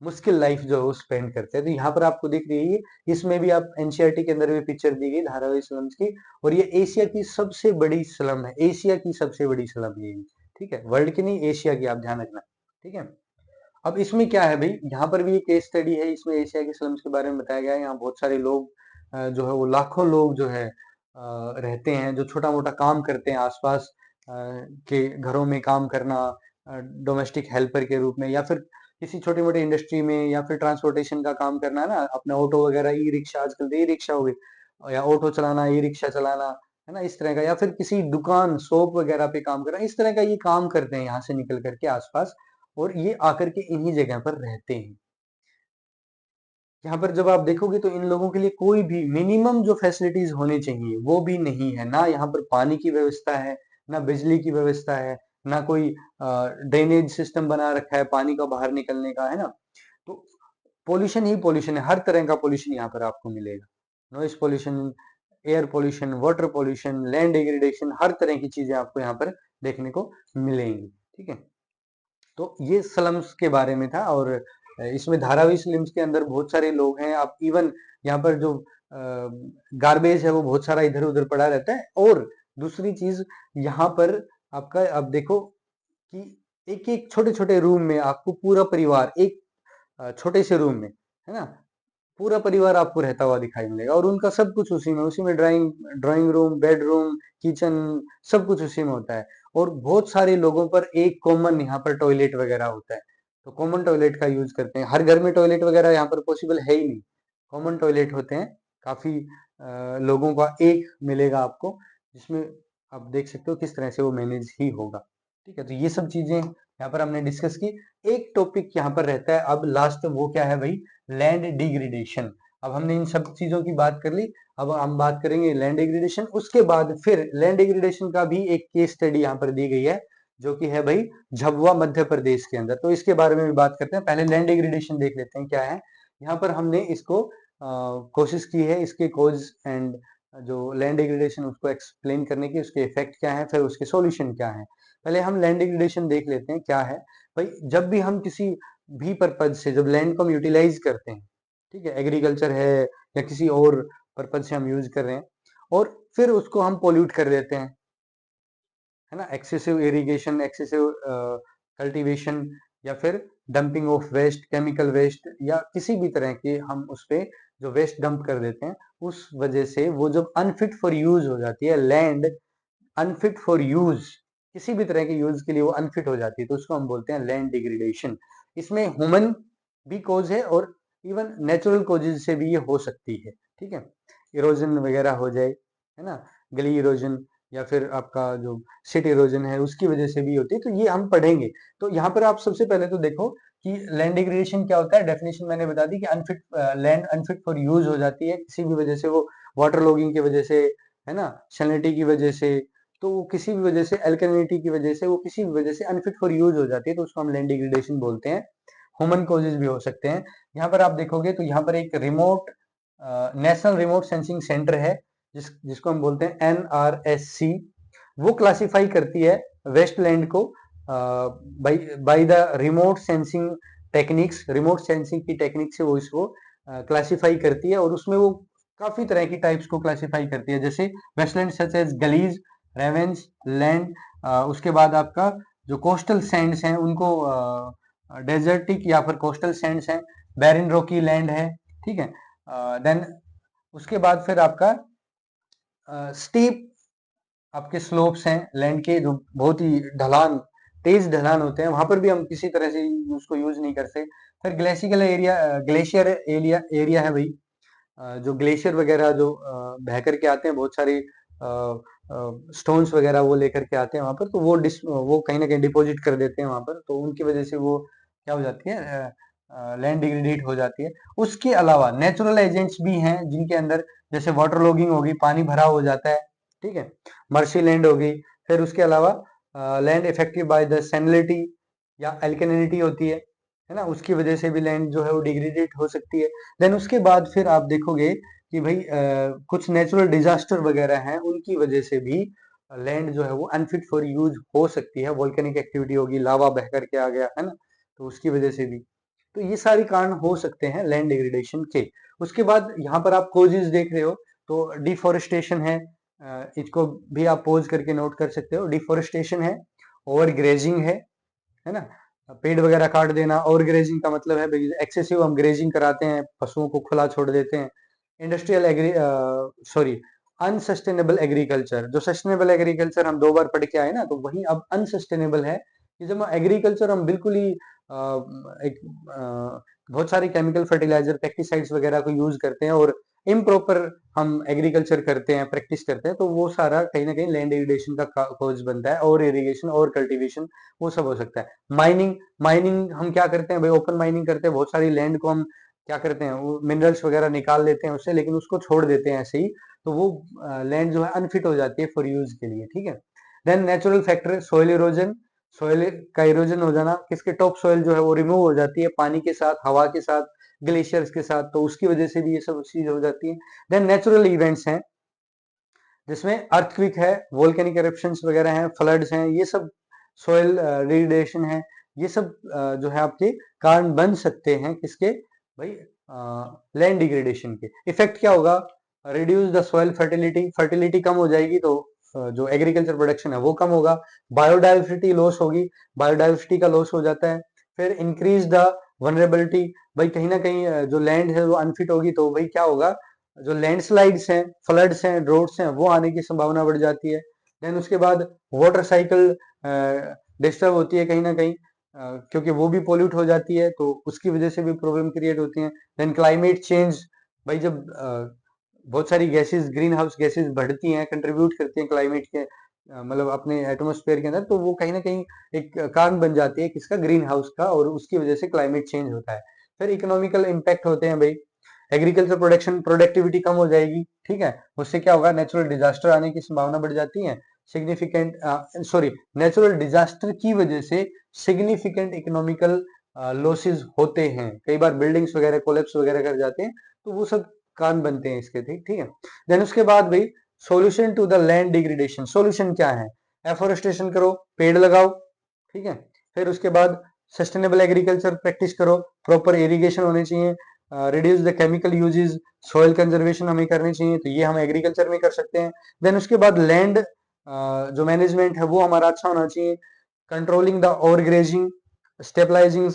मुश्किल लाइफ जो है वो स्पेंड करते हैं। तो यहाँ पर आपको दिख रही है, इसमें भी आप एनसीईआरटी के अंदर भी पिक्चर दी गई धारावी स्लम्स की, और ये एशिया की सबसे बड़ी स्लम है, एशिया की सबसे बड़ी स्लम ये। ठीक है, वर्ल्ड की नहीं, एशिया की, आप ध्यान रखना। ठीक है, अब इसमें क्या है भाई, यहाँ पर भी एक केस स्टडी है, इसमें एशिया के स्लम्स के बारे में बताया गया है। यहाँ बहुत सारे लोग जो है वो लाखों लोग जो है रहते हैं, जो छोटा मोटा काम करते हैं आसपास के घरों में काम करना, डोमेस्टिक हेल्पर के रूप में, या फिर किसी छोटी मोटी इंडस्ट्री में, या फिर ट्रांसपोर्टेशन का काम करना है ना, अपना ऑटो वगैरह, ई रिक्शा, आजकल तो ई रिक्शा हो गई, या ऑटो चलाना, ई रिक्शा चलाना, है ना, इस तरह का, या फिर किसी दुकान शॉप वगैरह पे काम करना, इस तरह का ये काम करते हैं यहाँ से निकल करके आसपास, और ये आकर के इन्हीं जगह पर रहते हैं। यहाँ पर जब आप देखोगे तो इन लोगों के लिए कोई भी मिनिमम जो फैसिलिटीज होनी चाहिए वो भी नहीं है। ना यहाँ पर पानी की व्यवस्था है, ना बिजली की व्यवस्था है, ना कोई ड्रेनेज सिस्टम बना रखा है पानी का बाहर निकलने का, है ना। तो पोल्यूशन ही पोल्यूशन है, हर तरह का पोल्यूशन यहाँ पर आपको मिलेगा। Noise pollution, air pollution, water pollution, land degradation, हर तरह की चीजें आपको यहाँ पर देखने को मिलेंगी। ठीक है, तो ये स्लम्स के बारे में था, और इसमें धारावी स्लम्स के अंदर बहुत सारे लोग हैं। आप इवन यहाँ पर जो गार्बेज है वो बहुत सारा इधर उधर पड़ा रहता है। और दूसरी चीज यहाँ पर आपका, आप देखो कि एक एक छोटे छोटे रूम में आपको पूरा परिवार एक छोटे से रूम में, है ना, पूरा परिवार आपको रहता हुआ दिखाई मिलेगा, और उनका सब कुछ उसी में drawing drawing room, bedroom, kitchen, सब कुछ उसी में होता है। और बहुत सारे लोगों पर एक कॉमन यहाँ पर टॉयलेट वगैरह होता है, तो कॉमन टॉयलेट का यूज करते हैं। हर घर में टॉयलेट वगैरह यहाँ पर पॉसिबल है ही नहीं, कॉमन टॉयलेट होते हैं। काफी लोगों का एक मिलेगा आपको, जिसमें आप देख सकते हो किस तरह से वो मैनेज ही होगा। ठीक है, तो ये सब चीजें यहाँ पर हमने डिस्कस की। एक टॉपिक यहाँ पर रहता है अब लास्ट, वो क्या है भाई, लैंड डिग्रेडेशन। अब हमने इन सब चीजों की बात कर ली, अब हम बात करेंगे लैंड डिग्रेडेशन। उसके बाद फिर लैंड डिग्रेडेशन का भी एक केस स्टडी यहाँ पर दी गई है, जो कि है भाई झाबुआ मध्य प्रदेश के अंदर। तो इसके बारे में भी बात करते हैं। पहले लैंड डिग्रेडेशन देख लेते हैं क्या है। यहाँ पर हमने इसको कोशिश की है इसके कोज एंड जो लैंड डिग्रेडेशन उसको एक्सप्लेन करने की, उसके इफेक्ट क्या है, फिर उसके सॉल्यूशन क्या है। पहले हम लैंड डिग्रेडेशन देख लेते हैं क्या है। भाई जब भी हम किसी भी पर्पज से जब लैंड को हम यूटिलाइज करते हैं, ठीक है, एग्रीकल्चर है या किसी और पर्पज से हम यूज कर रहे हैं, और फिर उसको हम पोल्यूट कर देते हैं, है ना, एक्सेसिव इरिगेशन, एक्सेसिव कल्टीवेशन, या फिर dumping of waste, chemical waste, या किसी भी तरह के हम उस पे जो वेस्ट डंप कर देते हैं, उस वजह से वो जब अनफिट फॉर यूज हो जाती है, लैंड अनफिट फॉर यूज, किसी भी तरह के यूज के लिए वो अनफिट हो जाती है, तो उसको हम बोलते हैं लैंड डिग्रेडेशन। इसमें ह्यूमन भी कोज है, और इवन नेचुरल कोजेज से भी ये हो सकती है। ठीक है, इरोजन वगैरह हो जाए, है ना, गली इरोजन, या फिर आपका जो सिट इरोजन है उसकी वजह से भी होती है, तो ये हम पढ़ेंगे। तो यहाँ पर आप सबसे पहले तो देखो कि लैंड डिग्रेडेशन क्या होता है। डेफिनेशन मैंने बता दी कि unfit land unfit for use हो जाती है किसी भी वजह से, वो वाटर लॉगिंग की वजह से, है ना, सैलिनिटी की वजह से, तो वो किसी भी वजह से, अल्कलिनिटी की वजह से, वो किसी भी वजह से अनफिट फॉर यूज हो जाती है, तो उसको हम लैंड डिग्रेडेशन बोलते हैं। ह्यूमन कॉजेज भी हो सकते हैं। यहाँ पर आप देखोगे तो यहाँ पर एक remote national remote sensing centre है, जिसको हम बोलते हैं NRSC। वो क्लासिफाई करती है वेस्टलैंड को by the remote sensing techniques, remote sensing की टेक्निक से वो इसको क्लासिफाई करती है, और उसमें वो काफी तरह की टाइप्स को क्लासिफाई करती है, जैसे wasteland such as gullies, ravines land, उसके बाद आपका जो कोस्टल सैंड्स हैं उनको डेजर्टिक या फिर कोस्टल सैंड्स हैं, बैरिन रॉकी लैंड है। ठीक है, देन उसके बाद फिर आपका स्टीप आपके स्लोप्स हैं लैंड के, जो बहुत ही ढलान, तेज ढलान होते हैं, वहां पर भी हम किसी तरह से उसको यूज नहीं करते। फिर ग्लेशिकल एरिया, ग्लेशियर एरिया एरिया है भाई, जो ग्लेशियर वगैरह जो बह करके आते हैं, बहुत सारी स्टोन्स वगैरह वो लेकर के आते हैं वहां पर, तो वो कहीं ना कहीं डिपॉजिट कर देते हैं वहां पर, तो उनकी वजह से वो क्या हो जाती है, लैंड डिग्रेडेट हो जाती है। उसके अलावा नेचुरल एजेंट्स भी हैं जिनके अंदर, जैसे वाटर लॉगिंग होगी, पानी भरा हो जाता है, ठीक है, मर्सी लैंड होगी। फिर उसके अलावा land affected by the salinity या अल्कलिनिटी होती है ना, उसकी वजह से भी लैंड जो है वो डिग्रेडेट हो सकती है। देन उसके बाद फिर आप देखोगे कि भाई कुछ नेचुरल डिजास्टर वगैरह हैं, उनकी वजह से भी लैंड जो है वो अनफिट फॉर यूज हो सकती है। वोल्केनिक एक्टिविटी होगी, लावा बह करके आ गया है ना, तो उसकी वजह से भी, तो ये सारे कारण हो सकते हैं लैंड डिग्रेडेशन के। उसके बाद यहाँ पर आप कोजेज देख रहे हो, तो डिफोरेस्टेशन है, इसको भी आप पोज करके नोट कर सकते हो। डिफोरेस्टेशन है, ओवर ग्रेजिंग है ना, पेड़ वगैरह काट देना। ओवर ग्रेजिंग का मतलब है एक्सेसिव हम ग्रेजिंग कराते हैं, पशुओं को खुला छोड़ देते हैं। Industrial agri sorry unsustainable agriculture, जो सस्टेनेबल एग्रीकल्चर हम 2 बार पढ़ के आए ना, तो वही अब अनसस्टेनेबल है कि जब एग्रीकल्चर हम बिल्कुल ही एक बहुत सारे केमिकल फर्टिलाइजर, पेस्टिसाइड्स वगैरह को यूज करते हैं और इम्प्रॉपर हम एग्रीकल्चर करते हैं, प्रैक्टिस करते हैं, तो वो सारा कहीं ना कहीं लैंड इरिगेशन का कॉज बनता है, और इरिगेशन और कल्टीवेशन वो सब हो सकता है। माइनिंग, माइनिंग हम क्या करते हैं भाई, ओपन माइनिंग करते हैं, बहुत सारी लैंड को हम क्या करते हैं, वो मिनरल्स वगैरह निकाल लेते हैं उससे, लेकिन उसको छोड़ देते हैं ऐसे ही, तो वो लैंड जो है अनफिट हो जाती है फॉर यूज के लिए, ठीक है। Then natural factor, soil erosion, soil का इरोजन हो जाना, किसके टॉप सोइल जो है वो रिमूव हो जाती है पानी के साथ, हवा के साथ, ग्लेशियर्स के साथ, तो उसकी वजह से भी ये सब चीज हो जाती है। देन नेचुरल इवेंट्स हैं, जिसमें अर्थक्विक है, वोल्केनिक एरप्शंस वगैरह हैं, फ्लड्स हैं, ये सब सोइल डिग्रेडेशन है, ये सब जो है आपके कारण बन सकते हैं किसके भाई, लैंड डिग्रेडेशन के। इफेक्ट क्या होगा, reduce the soil fertility, fertility कम हो जाएगी, तो जो एग्रीकल्चर प्रोडक्शन है वो कम होगा। बायोडाइवर्सिटी लॉस होगी, बायोडाइवर्सिटी का लॉस हो जाता है। फिर इंक्रीज द वनरेबिलिटी, भाई कहीं ना कहीं जो लैंड है वो अनफिट होगी, तो भाई क्या होगा, जो लैंडस्लाइड्स हैं, फ्लड्स हैं, ड्रोट्स हैं, वो आने की संभावना बढ़ जाती है। देन उसके बाद वाटर साइकिल डिस्टर्ब होती है कहीं ना कहीं, क्योंकि वो भी पोल्यूट हो जाती है, तो उसकी वजह से भी प्रॉब्लम क्रिएट होती है। देन क्लाइमेट चेंज, भाई जब बहुत सारी गैसेस, ग्रीन हाउस गैसेस बढ़ती हैं, कंट्रीब्यूट करती हैं क्लाइमेट के मतलब अपने एटमोस्फेयर के अंदर, तो वो कहीं ना कहीं एक कारण बन जाती है किसका, ग्रीन हाउस का, और उसकी वजह से क्लाइमेट चेंज होता है। फिर इकोनॉमिकल इम्पैक्ट होते हैं भाई, एग्रीकल्चर प्रोडक्शन, प्रोडक्टिविटी कम हो जाएगी, ठीक है, उससे क्या होगा, नेचुरल डिजास्टर आने की संभावना बढ़ जाती है। सिग्निफिकेंट सॉरी नेचुरल डिजास्टर की वजह से सिग्निफिकेंट इकोनॉमिकल लॉसेस होते हैं, कई बार बिल्डिंग्स वगैरह कोलैप्स वगैरह कर जाते हैं, तो वो सब कारण बनते हैं इसके, ठीक ठीक है। देन उसके बाद भाई solution to the land degradation, solution क्या है, एफोरेस्टेशन करो, पेड़ लगाओ, ठीक है। फिर उसके बाद सस्टेनेबल एग्रीकल्चर प्रैक्टिस करो, प्रॉपर इरिगेशन होने चाहिए, reduce the chemical uses, soil conservation हमें करनी चाहिए, तो ये हम एग्रीकल्चर में कर सकते हैं। देन उसके बाद लैंड जो मैनेजमेंट है वो हमारा अच्छा होना चाहिए, controlling the overgrazing, stabilising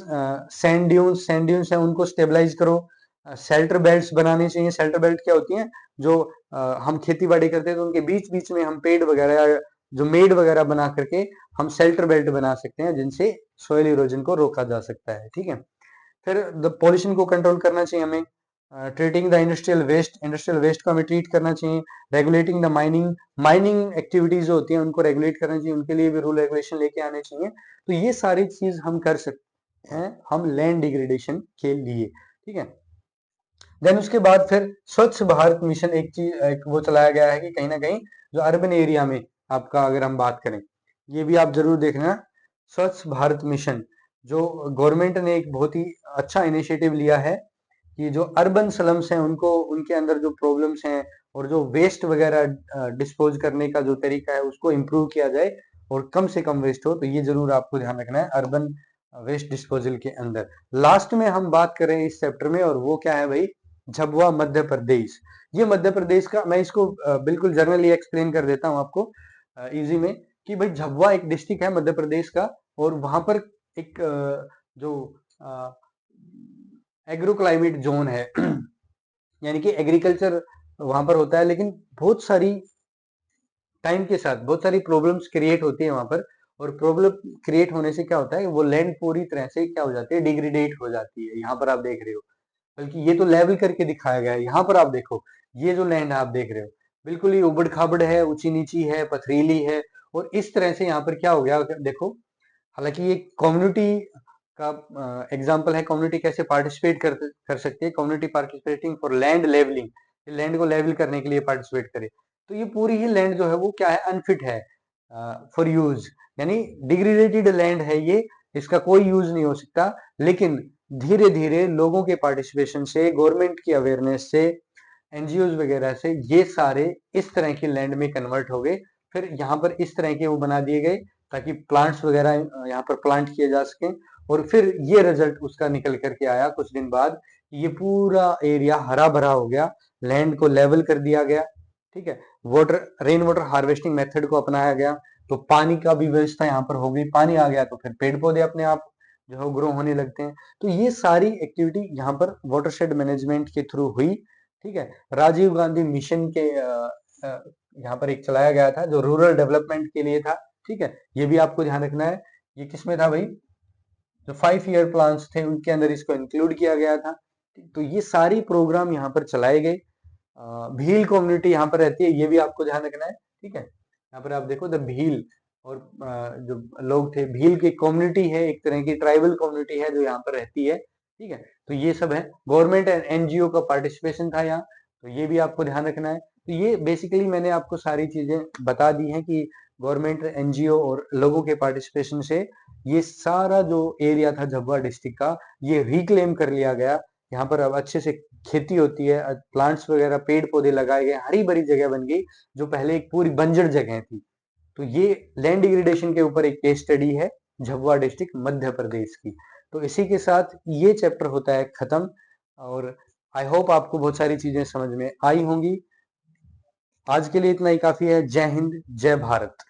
sand dunes है उनको स्टेबलाइज करो, शेल्टर बेल्ट्स बनाने चाहिए। शेल्टर बेल्ट क्या होती हैं, जो हम खेती बाड़ी करते हैं तो उनके बीच बीच में हम पेड़ वगैरह, जो मेड वगैरह बना करके हम शेल्टर बेल्ट बना सकते हैं, जिनसे सोइल इरोजन को रोका जा सकता है, ठीक है। फिर द पॉल्यूशन को कंट्रोल करना चाहिए हमें, ट्रीटिंग द इंडस्ट्रियल वेस्ट को हमें ट्रीट करना चाहिए, regulating the mining, mining activities जो होती हैं उनको रेगुलेट करना चाहिए, उनके लिए भी रूल रेगुलेशन लेके आने चाहिए। तो ये सारी चीज हम कर सकते हैं हम लैंड डिग्रेडेशन के लिए, ठीक है। देन उसके बाद फिर स्वच्छ भारत मिशन, एक चीज एक वो चलाया गया है कि कहीं ना कहीं जो अर्बन एरिया में आपका, अगर हम बात करें, ये भी आप जरूर देखना, स्वच्छ भारत मिशन, जो गवर्नमेंट ने एक बहुत ही अच्छा इनिशिएटिव लिया है कि जो अर्बन स्लम्स हैं उनको, उनके अंदर जो प्रॉब्लम्स हैं और जो वेस्ट वगैरह डिस्पोज करने का जो तरीका है उसको इम्प्रूव किया जाए और कम से कम वेस्ट हो, तो ये जरूर आपको ध्यान रखना है अर्बन वेस्ट डिस्पोजल के अंदर। लास्ट में हम बात करें इस चैप्टर में, और वो क्या है भाई, झाबुआ मध्य प्रदेश। ये मध्य प्रदेश का, मैं इसको बिल्कुल जनरली एक्सप्लेन कर देता हूँ आपको इजी में, कि भाई झाबुआ एक डिस्ट्रिक्ट है मध्य प्रदेश का, और वहां पर एक जो एग्रो क्लाइमेट जोन है यानी कि एग्रीकल्चर वहां पर होता है, लेकिन बहुत सारी टाइम के साथ बहुत सारी प्रॉब्लम्स क्रिएट होती है वहां पर, और प्रॉब्लम क्रिएट होने से क्या होता है, वो लैंड पूरी तरह से क्या हो जाती है, डिग्रेडेट हो जाती है। यहाँ पर आप देख रहे हो, बल्कि ये तो लेवल करके दिखाया गया है। यहाँ पर आप देखो, ये जो लैंड आप देख रहे हो बिल्कुल ही उबड़ खाबड़ है, ऊंची नीची है, पथरीली है, और इस तरह से यहाँ पर क्या हो गया देखो। हालांकि ये कम्युनिटी का एग्जांपल है, कम्युनिटी कैसे पार्टिसिपेट कर सकती है, community participating for land levelling, land को लेवल करने के लिए पार्टिसिपेट करे। तो ये पूरी ही लैंड जो है वो क्या है, अनफिट है फॉर यूज, यानी डिग्रेडेटेड लैंड है ये, इसका कोई यूज नहीं हो सकता। लेकिन धीरे धीरे लोगों के पार्टिसिपेशन से, गवर्नमेंट की अवेयरनेस से, एनजीओ वगैरह से ये सारे इस तरह की लैंड में कन्वर्ट हो गए। फिर यहाँ पर इस तरह के वो बना दिए गए ताकि प्लांट्स वगैरह यहाँ पर प्लांट किए जा सके। और फिर ये रिजल्ट उसका निकल करके आया कुछ दिन बाद, ये पूरा एरिया हरा भरा हो गया, लैंड को लेवल कर दिया गया। ठीक है, water rain water harvesting method को अपनाया गया, तो पानी का भी व्यवस्था यहाँ पर हो गई, पानी आ गया तो फिर पेड़ पौधे अपने आप जो है ग्रो होने लगते हैं। तो ये सारी एक्टिविटी यहाँ पर वाटरशेड मैनेजमेंट के थ्रू हुई। ठीक है, राजीव गांधी मिशन के यहाँ पर एक चलाया गया था जो रूरल डेवलपमेंट के लिए था। ठीक है, ये भी आपको ध्यान रखना है। ये किसमें था भाई, जो 5 ईयर प्लान्स थे उनके अंदर इसको इंक्लूड किया गया था। तो ये सारी प्रोग्राम यहाँ पर चलाए गए। भील कम्युनिटी यहाँ पर रहती है, ये भी आपको ध्यान रखना है। ठीक है, यहाँ पर आप देखो द भील, और जो लोग थे भील की कम्युनिटी है, एक तरह की ट्राइबल कम्युनिटी है जो यहाँ पर रहती है। ठीक है, तो ये सब है, गवर्नमेंट एंड एनजीओ का पार्टिसिपेशन था यहाँ, तो ये भी आपको ध्यान रखना है। तो ये बेसिकली मैंने आपको सारी चीजें बता दी हैं कि गवर्नमेंट, एनजीओ और लोगों के पार्टिसिपेशन से ये सारा जो एरिया था झाबुआ डिस्ट्रिक्ट का, ये रिक्लेम कर लिया गया। यहाँ पर अब अच्छे से खेती होती है, प्लांट्स वगैरह पेड़ पौधे लगाए गए, हरी भरी जगह बन गई जो पहले एक पूरी बंजर जगह थी। तो ये लैंड डिग्रेडेशन के ऊपर एक केस स्टडी है झाबुआ डिस्ट्रिक्ट मध्य प्रदेश की। तो इसी के साथ ये चैप्टर होता है खत्म, और आई होप आपको बहुत सारी चीजें समझ में आई होंगी। आज के लिए इतना ही काफी है। जय हिंद, जय भारत।